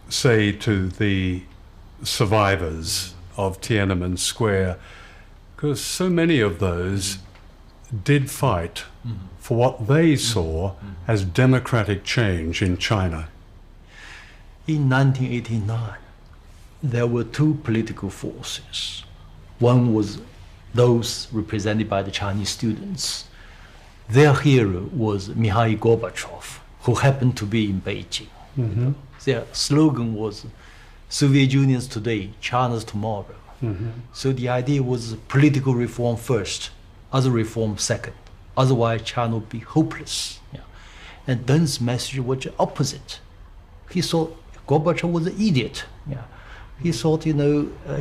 say to the survivors of Tiananmen Square? Because so many of those did fight for what they saw as democratic change in China. In 1989, there were 2 political forces. One was those represented by the Chinese students. Their hero was Mikhail Gorbachev, who happened to be in Beijing. Their slogan was, Soviet Union's today, China's tomorrow. So the idea was political reform first, other reform second. Otherwise, China would be hopeless. And Deng's message was the opposite. He thought Gorbachev was an idiot. He thought,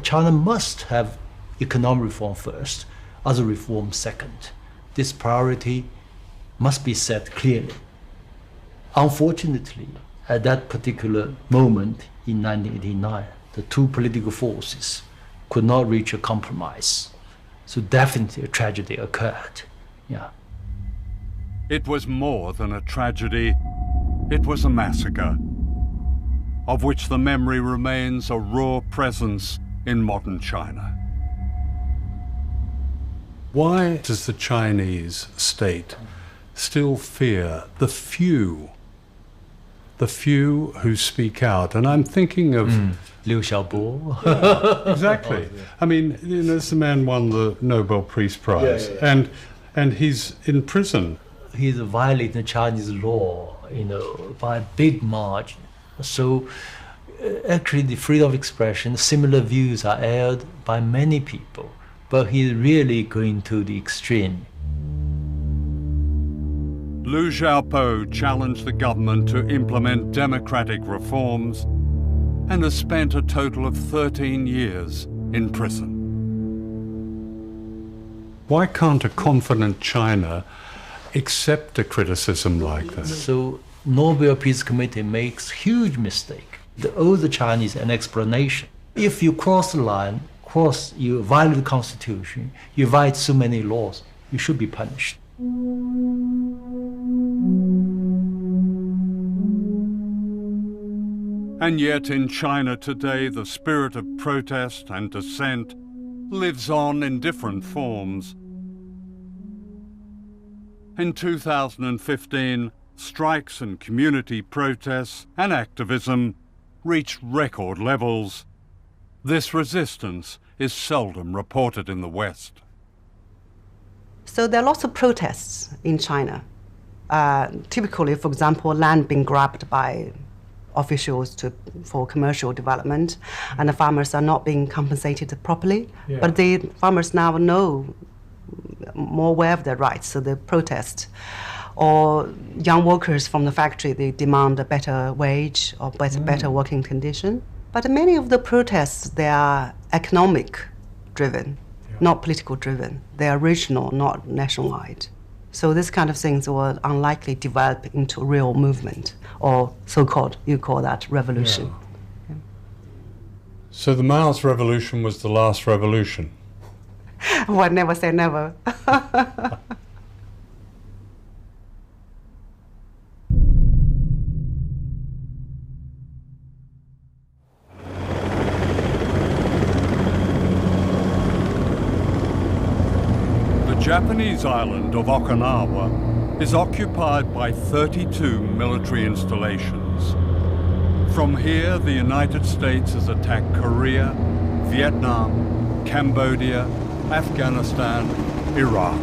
China must have economic reform first, other reform second. This priority must be set clearly. Unfortunately, at that particular moment in 1989, the 2 political forces could not reach a compromise. So definitely a tragedy occurred. It was more than a tragedy. It was a massacre, of which the memory remains a raw presence in modern China. Why does the Chinese state still fear the few who speak out? And I'm thinking of Liu Xiaobo. Exactly. I mean, this man won the Nobel Peace Prize, and he's in prison. He's violating Chinese law, by a big margin. So actually the freedom of expression, similar views are aired by many people, but he's really going to the extreme. Liu Xiaobo challenged the government to implement democratic reforms and has spent a total of 13 years in prison. Why can't a confident China accept a criticism like this? So Nobel Peace Committee makes huge mistake. They owe the Chinese an explanation. If you cross the line, you violate the constitution, you violate so many laws, you should be punished. And yet in China today, the spirit of protest and dissent lives on in different forms. In 2015, strikes and community protests and activism reached record levels. This resistance is seldom reported in the West. So there are lots of protests in China. Typically, for example, land being grabbed by officials for commercial development, and the farmers are not being compensated properly. Yeah. But the farmers now know more aware of their rights, so they protest. Or young workers from the factory, they demand a better wage or better working condition. But many of the protests, they are economic driven, not political driven. They are regional, not nationwide. So this kind of things will unlikely develop into a real movement, or so-called, you call that revolution. Yeah. So the Mao's revolution was the last revolution? Well, never say never. The Japanese island of Okinawa is occupied by 32 military installations. From here, the United States has attacked Korea, Vietnam, Cambodia, Afghanistan, Iraq.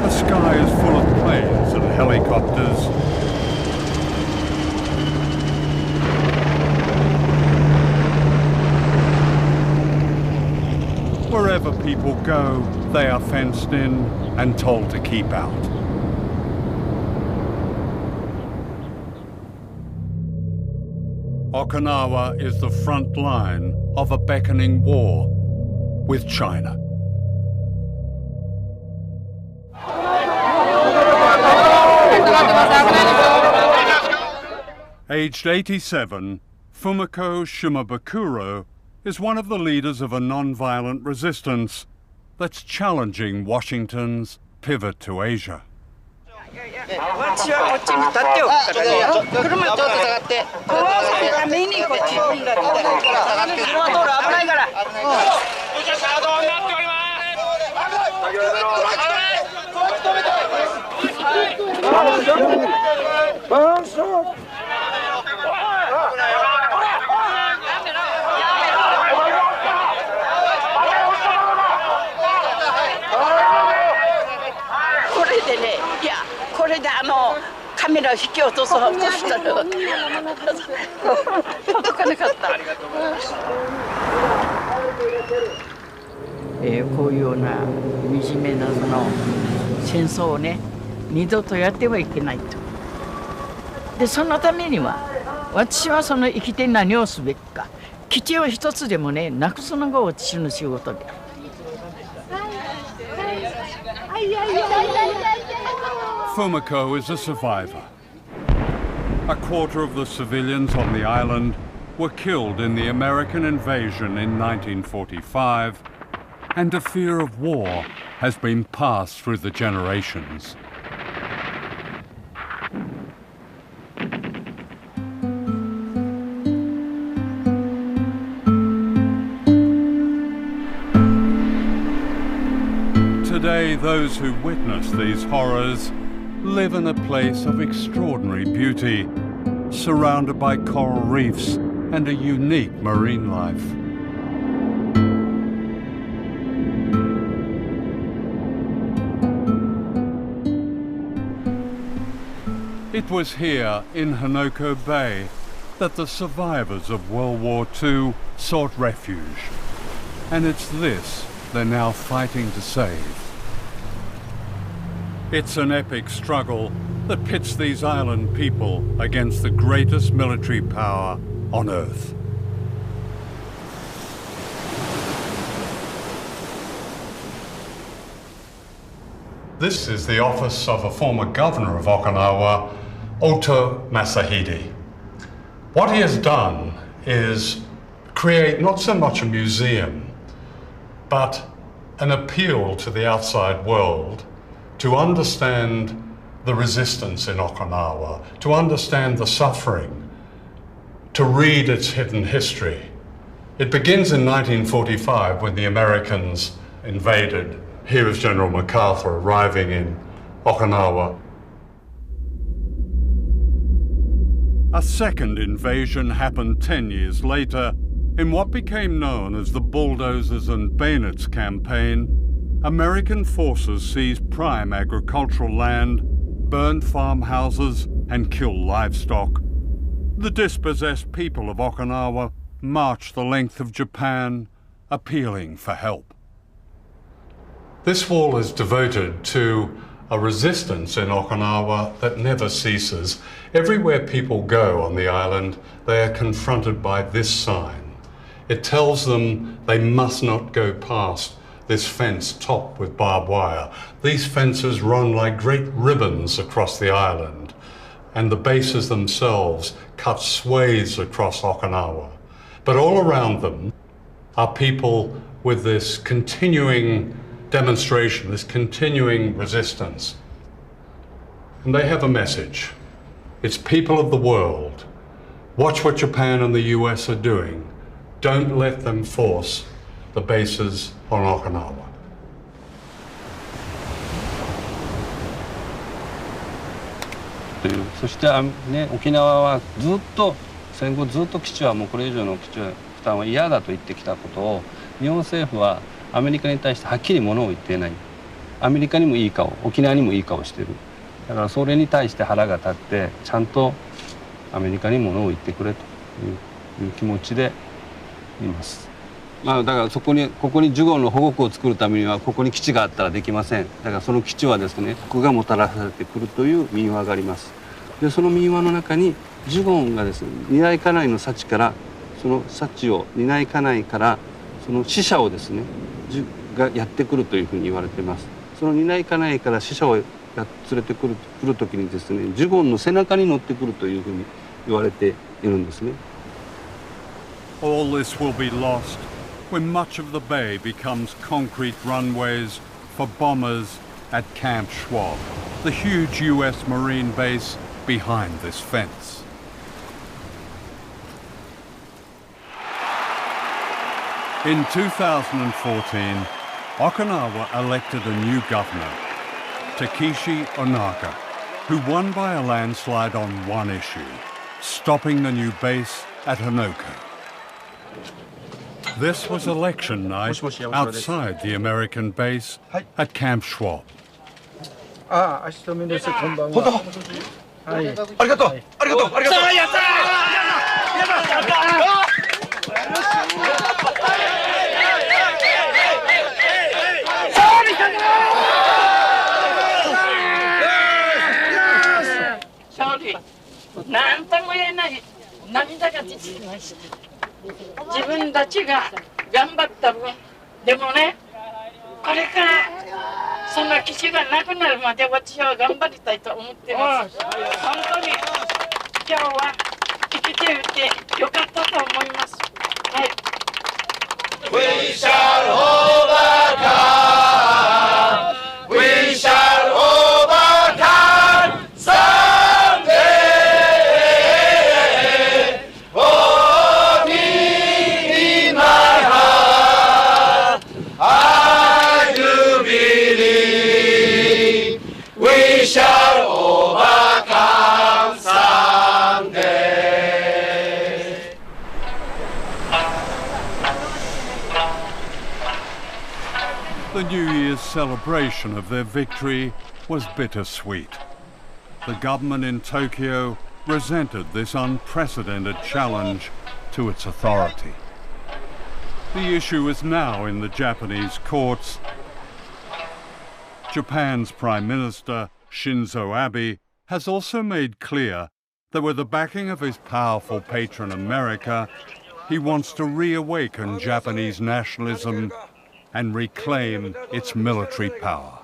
The sky is full of planes and helicopters. Wherever people go, they are fenced in and told to keep out. Okinawa is the front line of a beckoning war with China. Aged 87, Fumiko Shimabukuro is one of the leaders of a non-violent resistance that's challenging Washington's pivot to Asia. Fumiko is a survivor. A quarter of the civilians on the island were killed in the American invasion in 1945, and a fear of war has been passed through the generations. Today, those who witness these horrors live in a place of extraordinary beauty, surrounded by coral reefs and a unique marine life. It was here in Hanoko Bay that the survivors of World War II sought refuge, and it's this they're now fighting to save. It's an epic struggle that pits these island people against the greatest military power on Earth. This is the office of a former governor of Okinawa, Oto Masahide. What he has done is create not so much a museum, but an appeal to the outside world to understand the resistance in Okinawa, to understand the suffering, to read its hidden history. It begins in 1945 when the Americans invaded. Here is General MacArthur arriving in Okinawa. A second invasion happened 10 years later in what became known as the Bulldozers and Bayonets campaign. American forces seized prime agricultural land, burned farmhouses, and killed livestock. The dispossessed people of Okinawa marched the length of Japan, appealing for help. This wall is devoted to a resistance in Okinawa that never ceases. Everywhere people go on the island, they are confronted by this sign. It tells them they must not go past this fence topped with barbed wire. These fences run like great ribbons across the island, and the bases themselves cut swathes across Okinawa. But all around them are people with this continuing demonstration, this continuing resistance. And they have a message. It's people of the world. Watch what Japan and the US are doing. Don't let them force the bases on Okinawa. そしてね、沖縄はずっと戦後ずっと基地はもうこれ以上の基地負担は嫌だと言ってきたことを日本政府はアメリカに対してはっきりものを言っていない。アメリカにもいい顔、沖縄にもいい顔してる。だからそれに対して腹が立ってちゃんとアメリカにものを言ってくれという気持ちでいます。だからここにジュゴンの保護区を作るためにはここに基地があったらできません。だからその基地はですね、国がもたらされてくるという民話があります。でその民話の中にジュゴンがですね、担い家内の幸からその幸を担い家内からその死者をですねがやってくるというふうに言われています。その担い家内から死者を連れてくる時にですね、ジュゴンの背中に乗ってくるというふうに言われているんですね。All this will be lost when much of the bay becomes concrete runways for bombers at Camp Schwab, the huge US Marine base behind this fence. In 2014, Okinawa elected a new governor, Takeshi Onaga, who won by a landslide on one issue, stopping the new base at Hanoko. This was election night outside the American base at Camp Schwab. あ、足止めです。こんばんは。はい。ありがとう。ありがとう。ありがとう。やったー。やった勝利。なんとも言えない涙が出てきました。自分たちが頑張った分、でもね、これからその基地がなくなるまで私は頑張りたいと思っています。本当に今日は生きていてよかったと思います。はい。We shall overcome. We shall overcome someday. In my heart, I do believe we shall overcome someday. The New Year's celebration of their victory was bittersweet. The government in Tokyo resented this unprecedented challenge to its authority. The issue is now in the Japanese courts. Japan's Prime Minister, Shinzo Abe, has also made clear that with the backing of his powerful patron America, he wants to reawaken Japanese nationalism and reclaim its military power.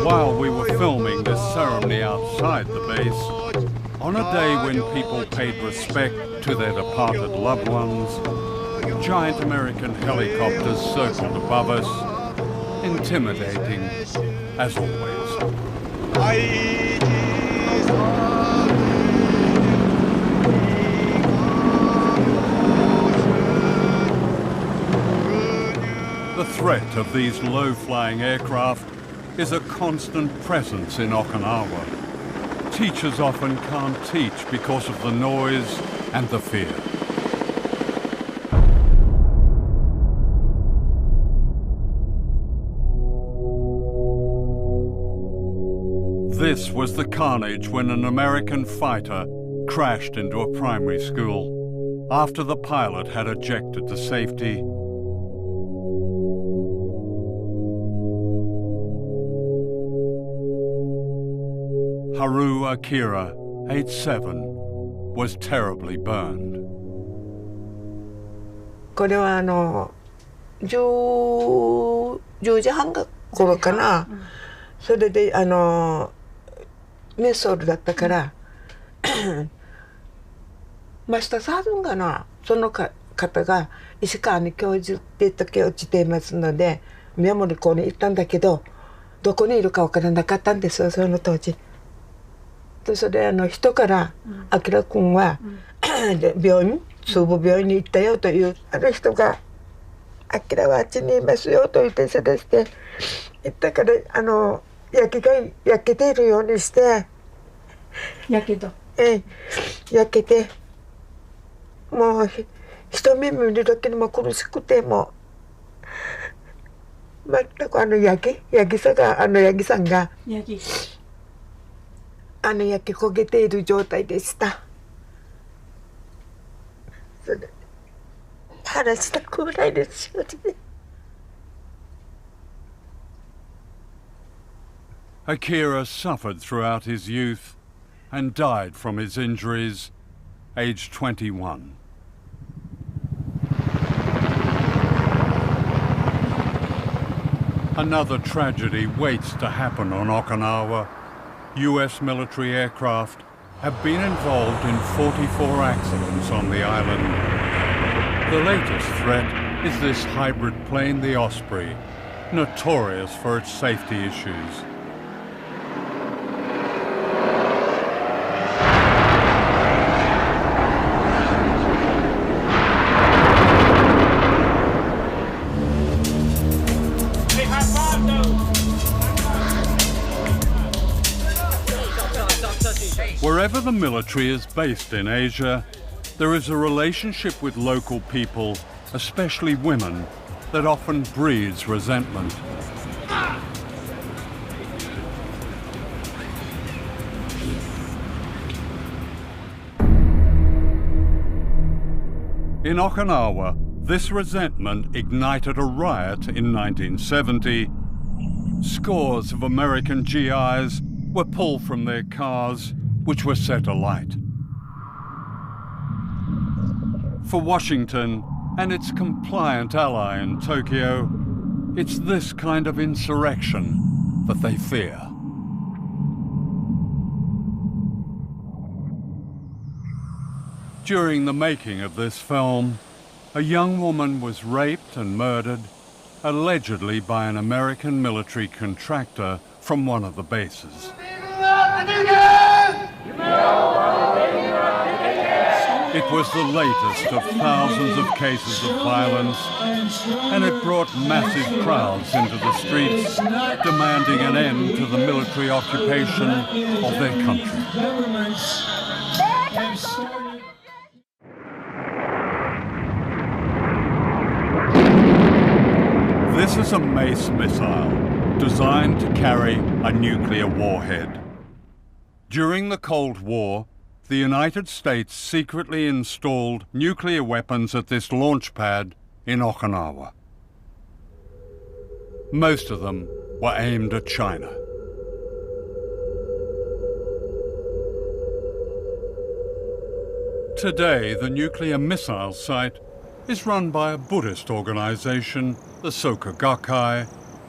While we were filming this ceremony outside the base, on a day when people paid respect to their departed loved ones, giant American helicopters circled above us, intimidating as always. threat of these low-flying aircraft is a constant presence in Okinawa. Teachers often can't teach because of the noise and the fear. This was the carnage when an American fighter crashed into a primary school after the pilot had ejected to safety. Haru Akira, age 7, was terribly burned. これは10時半頃かな。それでメソールだったからマスターサードンがなその方が石川に教授って時落ちていますので宮森校に行ったんだけどどこにいるか分からなかったんですよその当時。でそれ人から「あきら君は病院中部病院に行ったよ」という人が「あきらはあっちにいますよ」と言って知らせて行ったから焼けているようにして焼けてもう一目見るだけでも苦しくても全くヤギさんが焼き焦げている状態でした。それ話したくないですよね。Akira suffered throughout his youth and died from his injuries, aged 21. Another tragedy waits to happen on Okinawa. US military aircraft have been involved in 44 accidents on the island. The latest threat is this hybrid plane, the Osprey, notorious for its safety issues. Wherever the military is based in Asia, there is a relationship with local people, especially women, that often breeds resentment. In Okinawa, this resentment ignited a riot in 1970. Scores of American GIs were pulled from their cars, which were set alight. For Washington and its compliant ally in Tokyo, it's this kind of insurrection that they fear. During the making of this film, a young woman was raped and murdered, allegedly by an American military contractor from one of the bases. It was the latest of thousands of cases of violence, and it brought massive crowds into the streets, demanding an end to the military occupation of their country. This is a Mace missile, designed to carry a nuclear warhead. During the Cold War, the United States secretly installed nuclear weapons at this launch pad in Okinawa. Most of them were aimed at China. Today, the nuclear missile site is run by a Buddhist organization, the Soka Gakkai,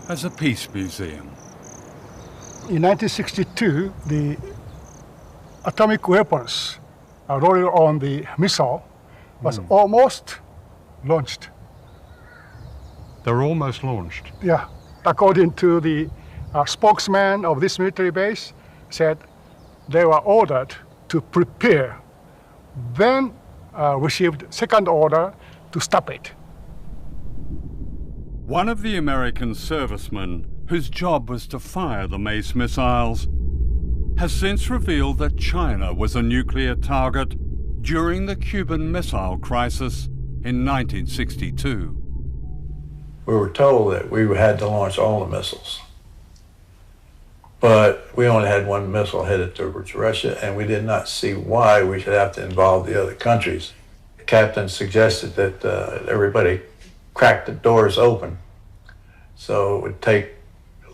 as a peace museum. In 1962, the atomic weapons loaded on the missile was almost launched. They're almost launched? Yeah. According to the spokesman of this military base, said they were ordered to prepare, then received second order to stop it. One of the American servicemen, whose job was to fire the Mace missiles, has since revealed that China was a nuclear target during the Cuban Missile Crisis in 1962. We were told that we had to launch all the missiles, but we only had one missile headed towards Russia, and we did not see why we should have to involve the other countries. The captain suggested that everybody crack the doors open, so it would take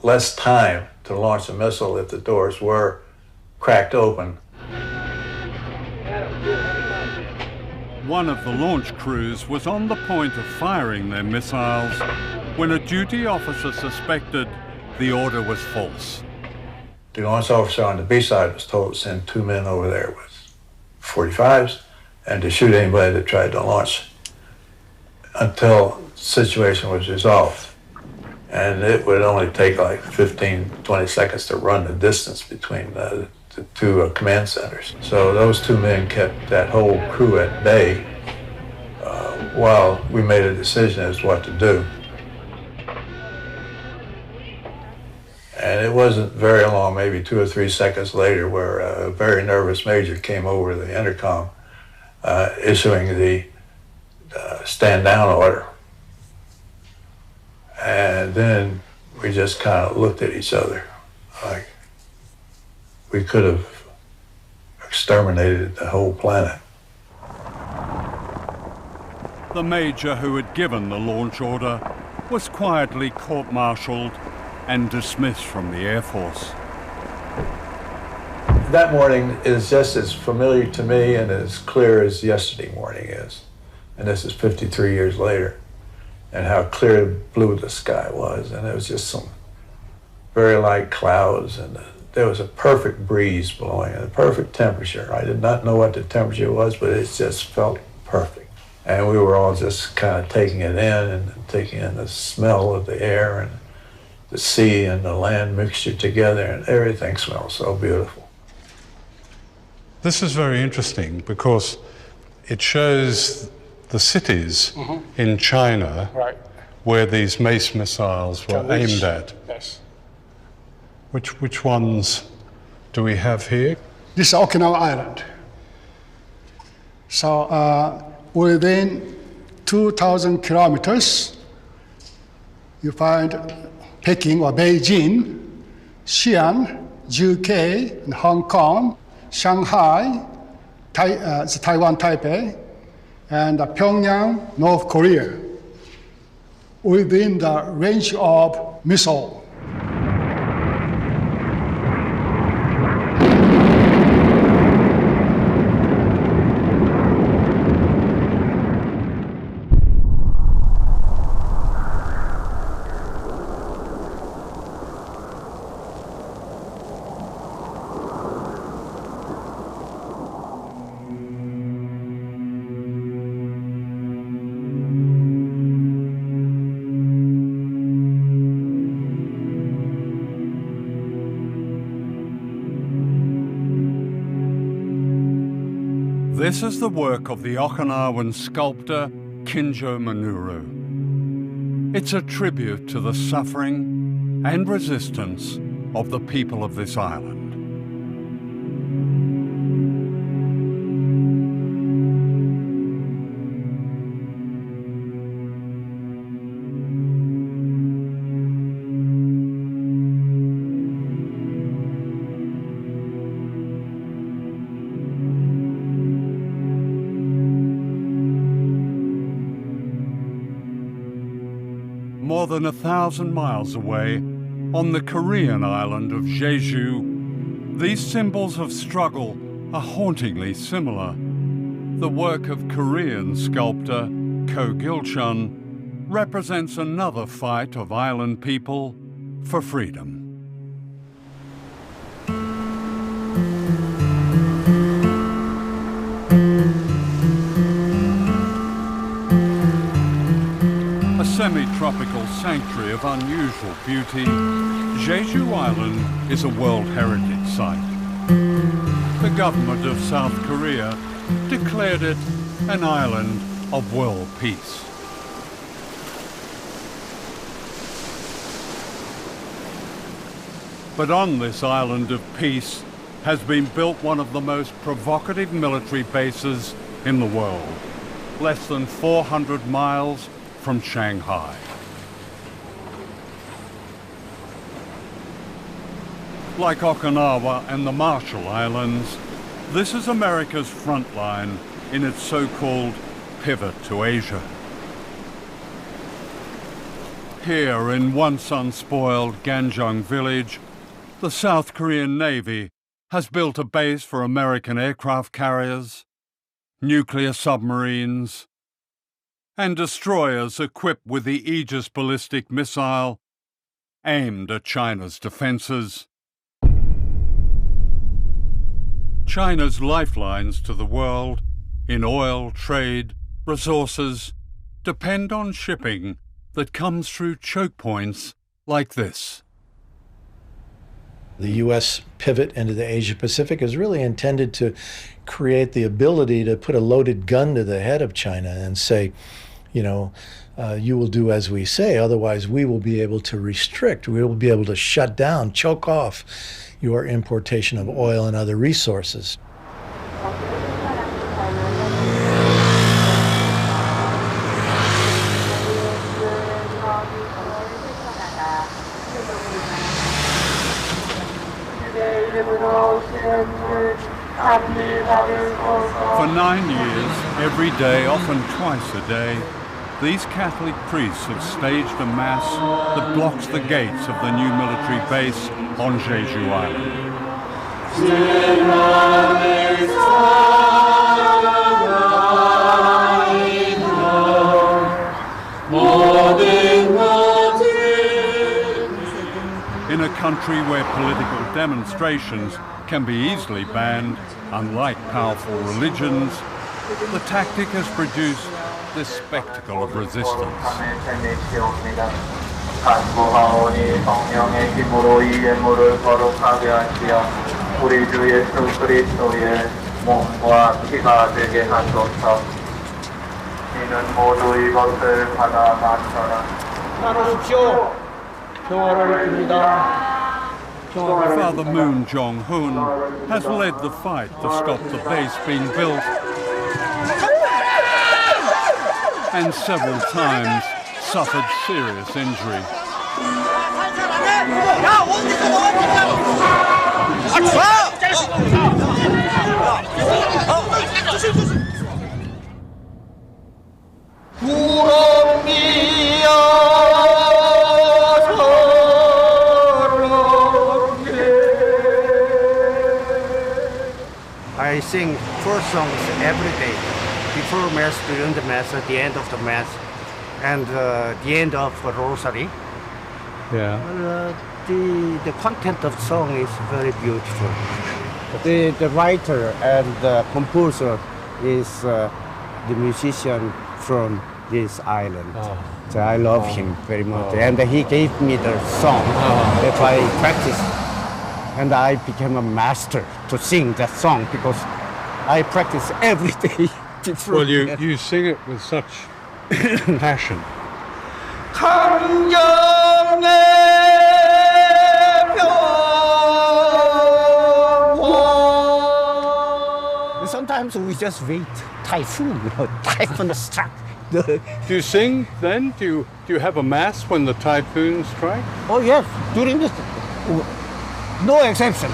less time to launch a missile if the doors were cracked open. One of the launch crews was on the point of firing their missiles when a duty officer suspected the order was false. The launch officer on the B side was told to send 2 men over there with 45s and to shoot anybody that tried to launch until the situation was resolved. And it would only take like 15, 20 seconds to run the distance between the two command centers. So those 2 men kept that whole crew at bay while we made a decision as to what to do. And it wasn't very long, maybe 2 or 3 seconds later, where a very nervous major came over the intercom issuing the stand down order. And then we just kind of looked at each other like we could have exterminated the whole planet. The major who had given the launch order was quietly court-martialed and dismissed from the Air Force. That morning is just as familiar to me and as clear as yesterday morning is. And this is 53 years later. And how clear blue the sky was. And it was just some very light clouds. And there was a perfect breeze blowing and a perfect temperature. I did not know what the temperature was, but it just felt perfect. And we were all just kind of taking it in and taking in the smell of the air and the sea and the land mixture together, and everything smells so beautiful. This is very interesting because it shows the cities in China where these Mace missiles were aimed at. Yes. Which ones do we have here? This is Okinawa Island. So within 2,000 kilometers, you find Peking or Beijing, Xi'an, UK, and Hong Kong, Shanghai, Taiwan, Taipei, and Pyongyang, North Korea, within the range of missile. This is the work of the Okinawan sculptor Kinjo Minoru. It's a tribute to the suffering and resistance of the people of this island. More than 1,000 miles away, on the Korean island of Jeju, these symbols of struggle are hauntingly similar. The work of Korean sculptor Ko Gil-chun represents another fight of island people for freedom. A semi-tropical sanctuary of unusual beauty, Jeju Island is a World Heritage Site. The government of South Korea declared it an island of world peace. But on this island of peace has been built one of the most provocative military bases in the world, less than 400 miles from Shanghai. Like Okinawa and the Marshall Islands, this is America's front line in its so-called pivot to Asia. Here in once unspoiled Ganjung village, the South Korean Navy has built a base for American aircraft carriers, nuclear submarines, and destroyers equipped with the Aegis ballistic missile aimed at China's defenses. China's lifelines to the world in oil, trade, resources depend on shipping that comes through choke points like this. The U.S. pivot into the Asia-Pacific is really intended to create the ability to put a loaded gun to the head of China and say, you know, you will do as we say, otherwise we will be able to restrict, we will be able to shut down, choke off your importation of oil and other resources. For 9 years, every day, often twice a day, these Catholic priests have staged a mass that blocks the gates of the new military base on Jeju Island. In a country where political demonstrations can be easily banned, unlike powerful religions, the tactic has produced this spectacle of resistance. Father Moon Jong-hoon has led the fight to stop the base being built and several times suffered serious injury. I sing 4 songs every day, before Mass, during the Mass, at the end of the Mass, and the end of the Rosary. Yeah. The content of the song is very beautiful. The writer and the composer is the musician from this island. So I love him very much. And he gave me the song that I practiced. And I became a master to sing that song because I practice every day. Well, you sing it with such passion. Sometimes we just wait. Typhoon, typhoon struck. Do you sing then? Do you have a mass when the typhoon strikes? Oh yes, during this, no exception.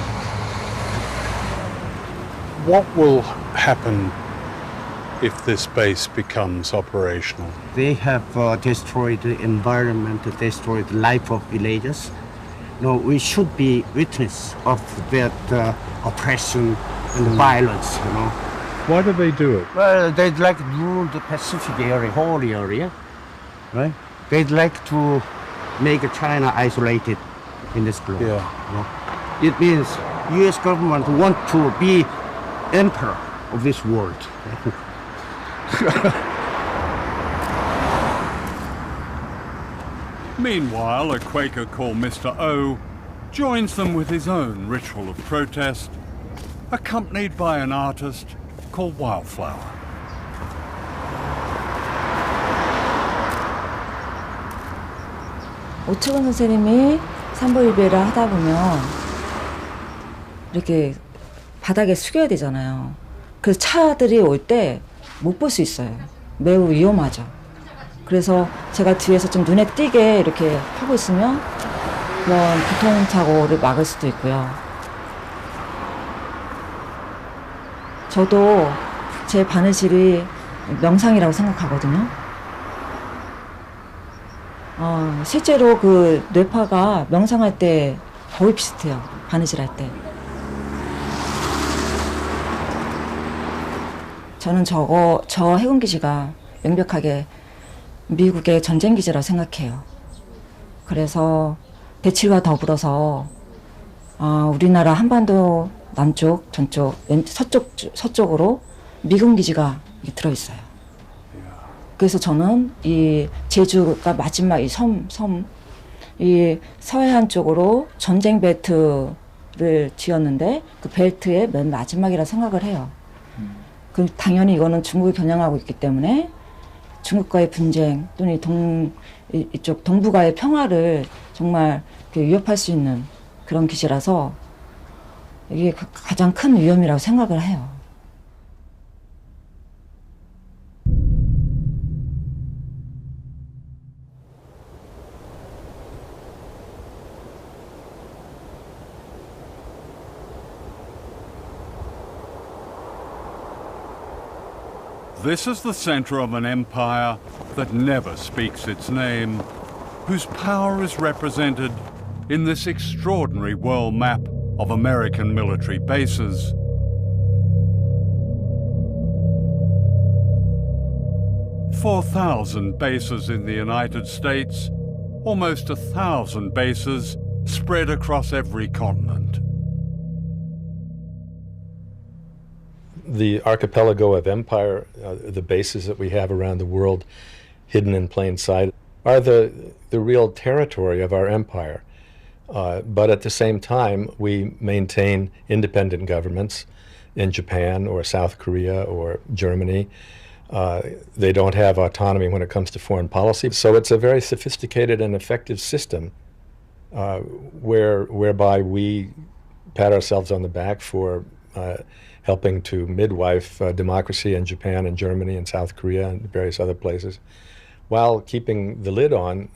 What will happen if this base becomes operational? They have destroyed the environment, destroyed the life of villagers. No, we should be witness of that oppression and violence, you know. Why do they do it? Well, they'd like to rule the Pacific area, whole area, right? They'd like to make China isolated in this globe. Yeah. You know? It means U.S. government want to be emperor of this world. Meanwhile, a Quaker called Mr. O joins them with his own ritual of protest, accompanied by an artist called Wildflower. 오초근 선생님이 삼보일배를 하다 보면 이렇게 바닥에 숙여야 되잖아요. 그래서 차들이 올 때 못 볼 수 있어요. 매우 위험하죠. 그래서 제가 뒤에서 좀 눈에 띄게 이렇게 하고 있으면 그런 교통사고를 막을 수도 있고요. 저도 제 바느질이 명상이라고 생각하거든요. 실제로 그 뇌파가 명상할 때 거의 비슷해요. 바느질할 때. 저는 저 해군기지가 명백하게 미국의 전쟁기지라고 생각해요. 그래서 배치와 더불어서 우리나라 한반도 남쪽, 전쪽, 서쪽으로 미군 기지가 들어있어요. 그래서 저는 이 제주가 마지막 이 이 서해안 쪽으로 전쟁 벨트를 지었는데 그 벨트의 맨 마지막이라 생각을 해요. 그 당연히 이거는 중국을 겨냥하고 있기 때문에 중국과의 분쟁 또는 이쪽 동북아의 평화를 정말 위협할 수 있는 그런 기지라서 이게 가장 큰 위험이라고 생각을 해요. This is the center of an empire that never speaks its name, whose power is represented in this extraordinary world map of American military bases. "4,000 bases in the United States, almost 1,000 bases spread across every continent." The archipelago of empire, the bases that we have around the world hidden in plain sight, are the real territory of our empire. But at the same time, we maintain independent governments in Japan or South Korea or Germany. They don't have autonomy when it comes to foreign policy. So it's a very sophisticated and effective system whereby we pat ourselves on the back for helping to midwife democracy in Japan and Germany and South Korea and various other places, while keeping the lid on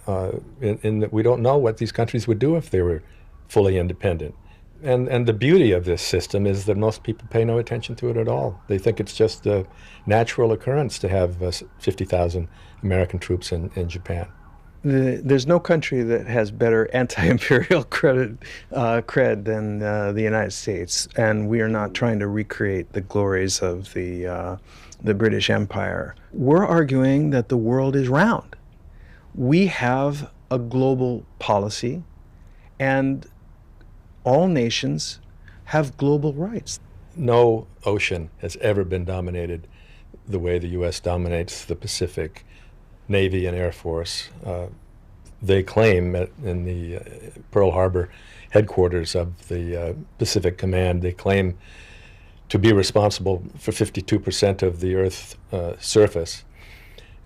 in that we don't know what these countries would do if they were fully independent. And the beauty of this system is that most people pay no attention to it at all. They think it's just a natural occurrence to have 50,000 American troops in Japan. There's no country that has better anti-imperial cred than the United States, and we are not trying to recreate the glories of the British Empire. We're arguing that the world is round. We have a global policy, and all nations have global rights. No ocean has ever been dominated the way the U.S. dominates the Pacific. Navy and Air Force. They claim in the Pearl Harbor headquarters of the Pacific Command, they claim to be responsible for 52% of the Earth's surface.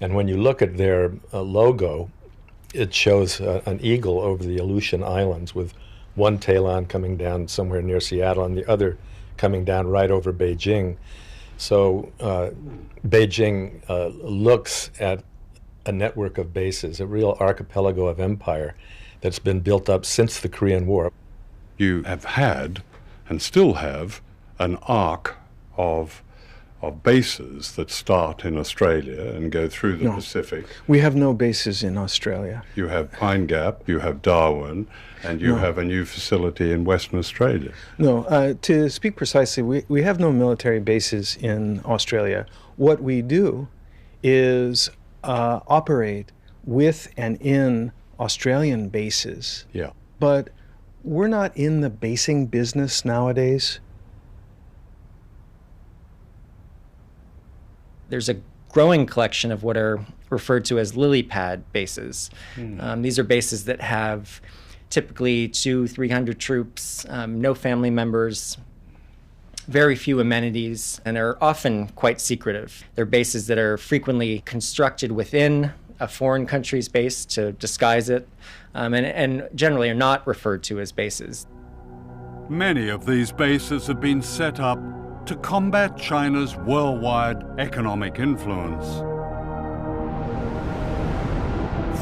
And when you look at their logo, it shows an eagle over the Aleutian Islands with one talon coming down somewhere near Seattle and the other coming down right over Beijing. So Beijing looks at a network of bases, a real archipelago of empire that's been built up since the Korean War. You have had, and still have, an arc of bases that start in Australia and go through the Pacific. We have no bases in Australia. You have Pine Gap, you have Darwin, and you have a new facility in Western Australia. No, to speak precisely, we have no military bases in Australia. What we do is operate with and in Australian bases. Yeah. But we're not in the basing business nowadays. There's a growing collection of what are referred to as lily pad bases. These are bases that have typically 200-300 troops, no family members, very few amenities, and are often quite secretive. They're bases that are frequently constructed within a foreign country's base to disguise it, and generally are not referred to as bases. Many of these bases have been set up to combat China's worldwide economic influence.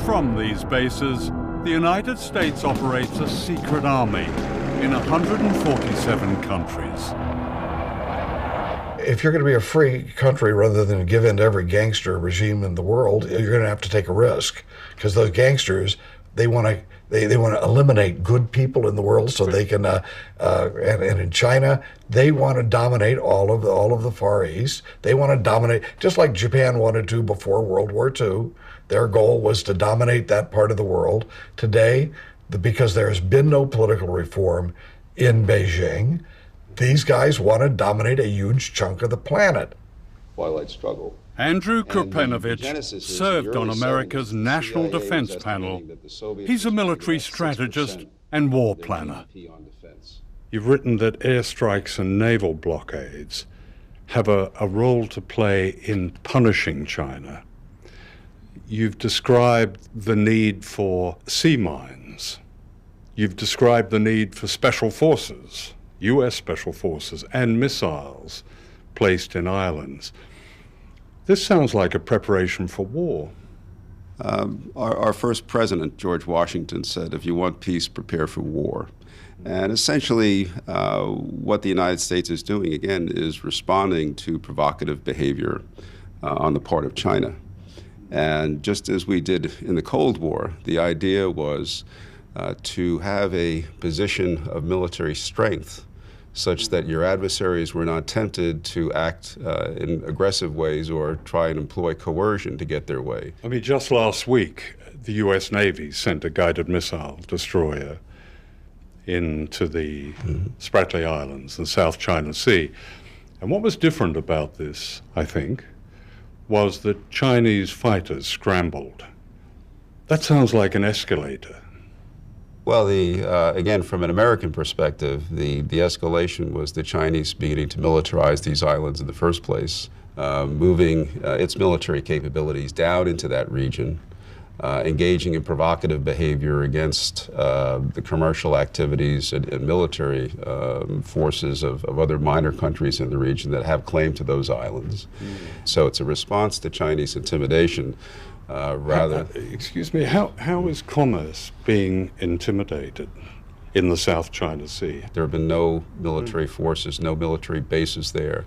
From these bases, the United States operates a secret army in 147 countries. If you're going to be a free country rather than give in to every gangster regime in the world, you're going to have to take a risk, because those gangsters, they want to eliminate good people in the world so they can and in China they want to dominate all of the Far East. They want to dominate just like Japan wanted to before World War II. Their goal was to dominate that part of the world. Today, because there has been no political reform in Beijing, these guys want to dominate a huge chunk of the planet. Twilight struggle. Andrew Kurpenovich served on America's National Defense Panel. He's a military strategist and war planner. You've written that airstrikes and naval blockades have a role to play in punishing China. You've described the need for sea mines. You've described the need for special forces, US special forces, and missiles placed in islands. This sounds like a preparation for war. Our first president, George Washington, said, if you want peace, prepare for war. And essentially, what the United States is doing, again, is responding to provocative behavior on the part of China. And just as we did in the Cold War, the idea was to have a position of military strength such that your adversaries were not tempted to act in aggressive ways or try and employ coercion to get their way. I mean, just last week, the US Navy sent a guided missile destroyer into the Spratly Islands in South China Sea. And what was different about this, I think, was that Chinese fighters scrambled. That sounds like an escalator. Well, again, from an American perspective, the escalation was the Chinese beginning to militarize these islands in the first place, moving its military capabilities down into that region, engaging in provocative behavior against the commercial activities and military forces of other minor countries in the region that have claim to those islands. So it's a response to Chinese intimidation. Excuse me, how is commerce being intimidated in the South China Sea? There have been no military forces, no military bases there.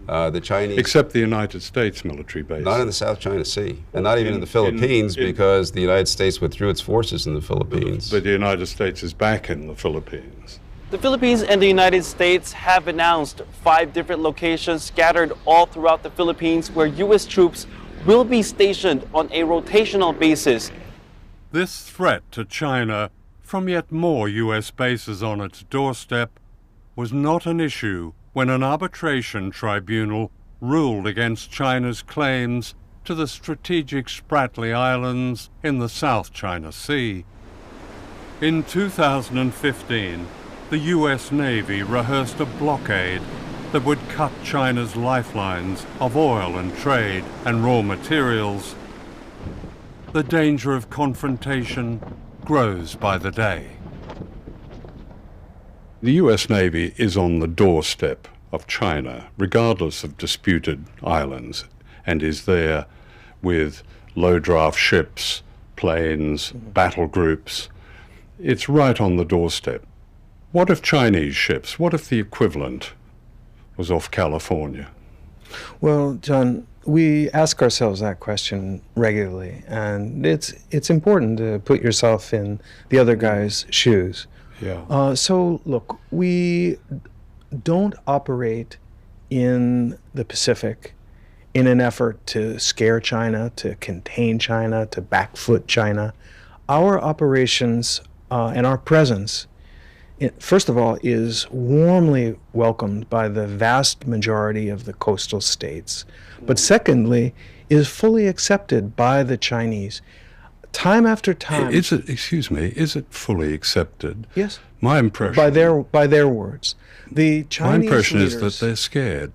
The Chinese... Except the United States military base. Not in the South China Sea, and not even in the Philippines, because the United States withdrew its forces in the Philippines. But the United States is back in the Philippines. The Philippines and the United States have announced 5 different locations scattered all throughout the Philippines where U.S. troops will be stationed on a rotational basis. This threat to China from yet more U.S. bases on its doorstep was not an issue when an arbitration tribunal ruled against China's claims to the strategic Spratly Islands in the South China Sea. In 2015, the U.S. Navy rehearsed a blockade that would cut China's lifelines of oil and trade and raw materials. The danger of confrontation grows by the day. The US Navy is on the doorstep of China, regardless of disputed islands, and is there with low-draft ships, planes, battle groups. It's right on the doorstep. What if Chinese ships, what if the equivalent was off California? Well, John, we ask ourselves that question regularly, and it's important to put yourself in the other guy's shoes. Yeah. So, look, we don't operate in the Pacific in an effort to scare China, to contain China, to backfoot China. Our operations and our presence, first of all, is warmly welcomed by the vast majority of the coastal states. But secondly, is fully accepted by the Chinese. Time after time. Is it, excuse me, is it fully accepted? Yes. My impression. By their words. The Chinese My impression leaders, is that they're scared.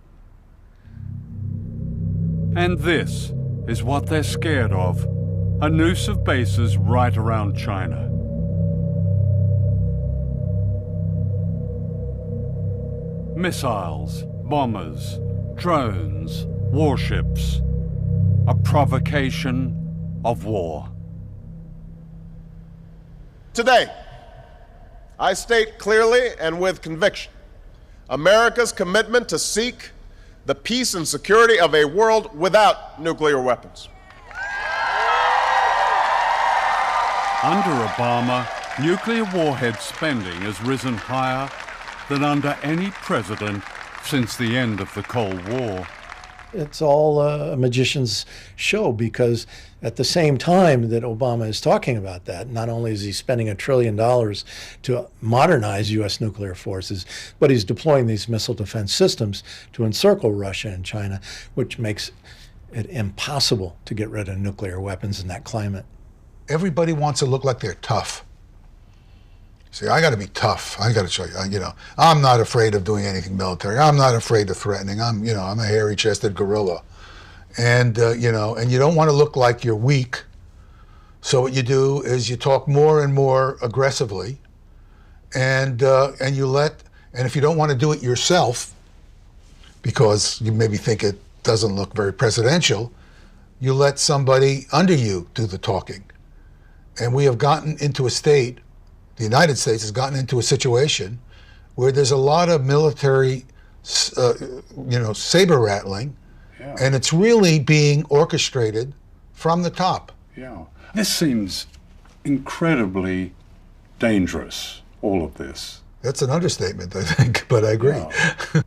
And this is what they're scared of. a noose of bases right around China. Missiles, bombers, drones, warships, a provocation of war. Today, I state clearly and with conviction America's commitment to seek the peace and security of a world without nuclear weapons. Under Obama, nuclear warhead spending has risen higher than under any president since the end of the Cold War. It's all a magician's show, because at the same time that Obama is talking about that, not only is he spending $1 trillion to modernize U.S. nuclear forces, but he's deploying these missile defense systems to encircle Russia and China, which makes it impossible to get rid of nuclear weapons in that climate. Everybody wants to look like they're tough. See, I got to be tough. I got to show you. I'm not afraid of doing anything military. I'm not afraid of threatening. I'm a hairy-chested gorilla, and you don't want to look like you're weak. So what you do is you talk more and more aggressively, and if you don't want to do it yourself, because you maybe think it doesn't look very presidential, you let somebody under you do the talking. And we have gotten into a state. The United States has gotten into a situation where there's a lot of military, saber rattling, and it's really being orchestrated from the top. Yeah. This seems incredibly dangerous, all of this. That's an understatement, I think, but I agree. Yeah.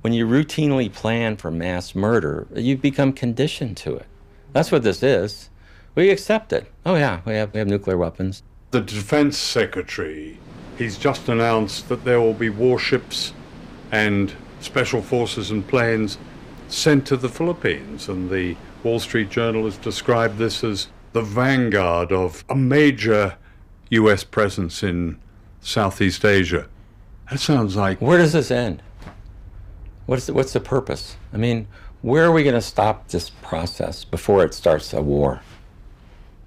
When you routinely plan for mass murder, you become conditioned to it. That's what this is. We accept it. Oh yeah, we have nuclear weapons. The Defense Secretary, he's just announced that there will be warships and special forces and planes sent to the Philippines, and the Wall Street Journal has described this as the vanguard of a major U.S. presence in Southeast Asia. That sounds like... Where does this end? What's the purpose? I mean, where are we going to stop this process before it starts a war?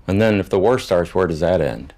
And then if the war starts, where does that end?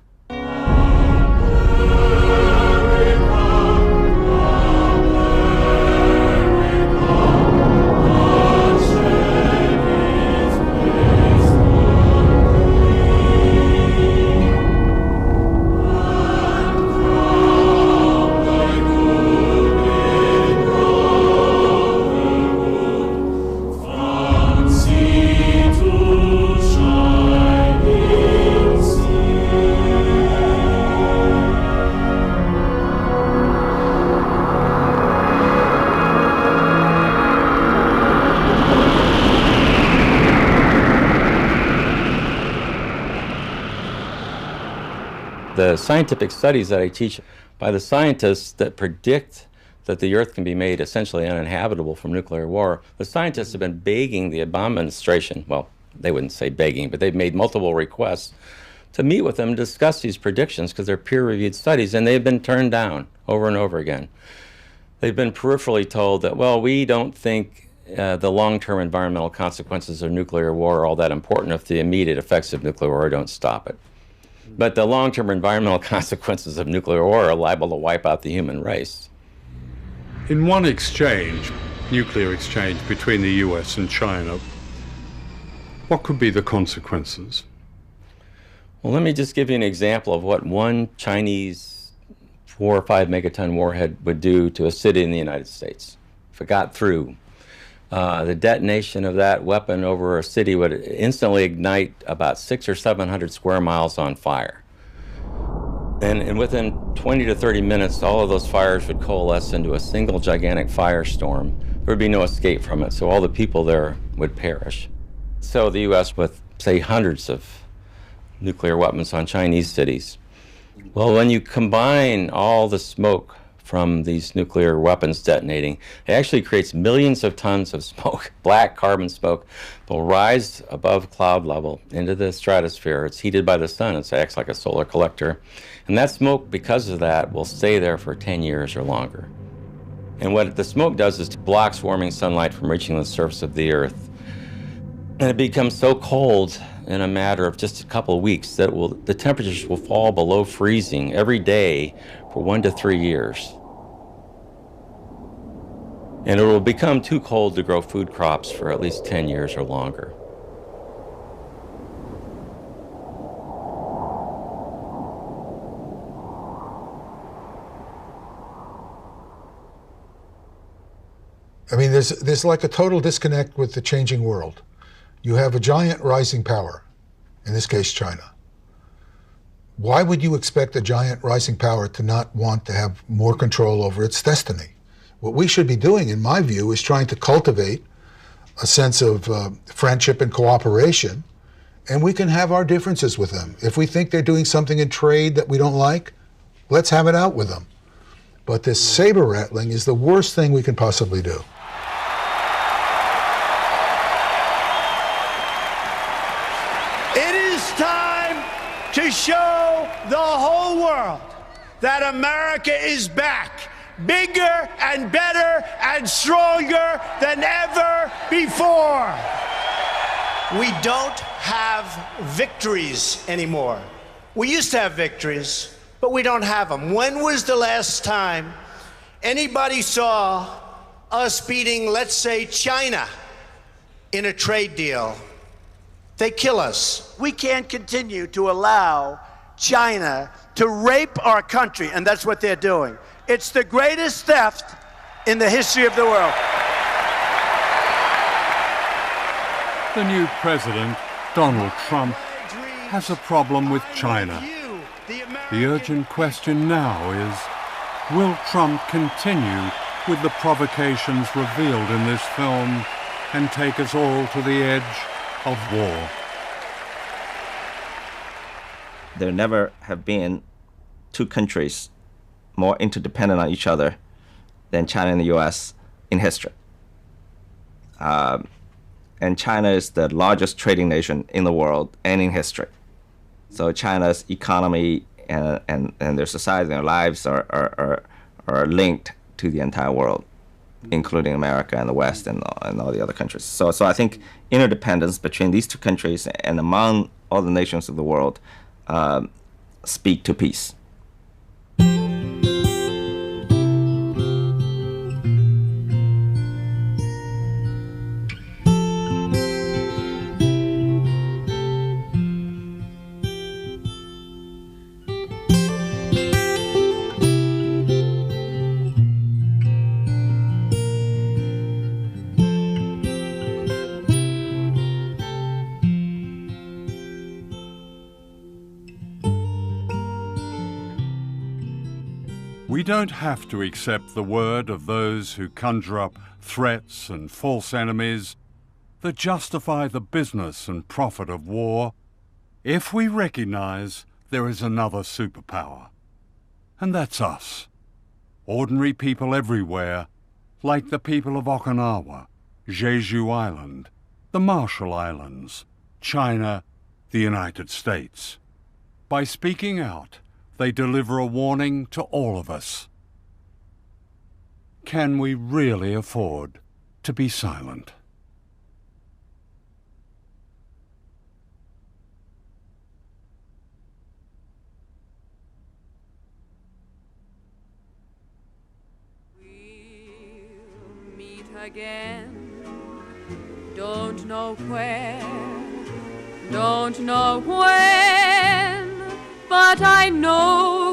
The scientific studies that I teach by the scientists that predict that the Earth can be made essentially uninhabitable from nuclear war, the scientists have been begging the Obama administration, well, they wouldn't say begging, but they've made multiple requests to meet with them and discuss these predictions because they're peer-reviewed studies, and they've been turned down over and over again. They've been peripherally told that, well, we don't think the long-term environmental consequences of nuclear war are all that important if the immediate effects of nuclear war don't stop it. But the long-term environmental consequences of nuclear war are liable to wipe out the human race. In one exchange, nuclear exchange between the US and China, what could be the consequences? Well, let me just give you an example of what one Chinese 4 or 5 megaton warhead would do to a city in the United States. If it got through, the detonation of that weapon over a city would instantly ignite about 600 or 700 square miles on fire. And within 20 to 30 minutes, all of those fires would coalesce into a single gigantic firestorm. There would be no escape from it, so all the people there would perish. So the U.S., with, say, hundreds of nuclear weapons on Chinese cities. Well, when you combine all the smoke from these nuclear weapons detonating, it actually creates millions of tons of smoke. Black carbon smoke will rise above cloud level into the stratosphere. It's heated by the sun. It acts like a solar collector. And that smoke, because of that, will stay there for 10 years or longer. And what the smoke does is it blocks warming sunlight from reaching the surface of the Earth. And it becomes so cold in a matter of just a couple of weeks that the temperatures will fall below freezing every day for 1 to 3 years. And it will become too cold to grow food crops for at least 10 years or longer. I mean, there's like a total disconnect with the changing world. You have a giant rising power, in this case China. Why would you expect a giant rising power to not want to have more control over its destiny? What we should be doing, in my view, is trying to cultivate a sense of friendship and cooperation, and we can have our differences with them. If we think they're doing something in trade that we don't like, let's have it out with them. But this saber rattling is the worst thing we can possibly do. To show the whole world that America is back, bigger and better and stronger than ever before. We don't have victories anymore. We used to have victories, but we don't have them. When was the last time anybody saw us beating, let's say, China in a trade deal? They kill us. We can't continue to allow China to rape our country, and that's what they're doing. It's the greatest theft in the history of the world. The new president, Donald Trump, has a problem with China. The urgent question now is, will Trump continue with the provocations revealed in this film and take us all to the edge of war? There never have been two countries more interdependent on each other than China and the US in history. And China is the largest trading nation in the world and in history. So China's economy and their society and their lives are linked to the entire world, including America and the West and all the other countries. So I think interdependence between these two countries and among all the nations of the world speak to peace. We don't have to accept the word of those who conjure up threats and false enemies that justify the business and profit of war if we recognize there is another superpower. And that's us, ordinary people everywhere, like the people of Okinawa, Jeju Island, the Marshall Islands, China, the United States. By speaking out, they deliver a warning to all of us. Can we really afford to be silent? We'll meet again. Don't know where, don't know when, but I know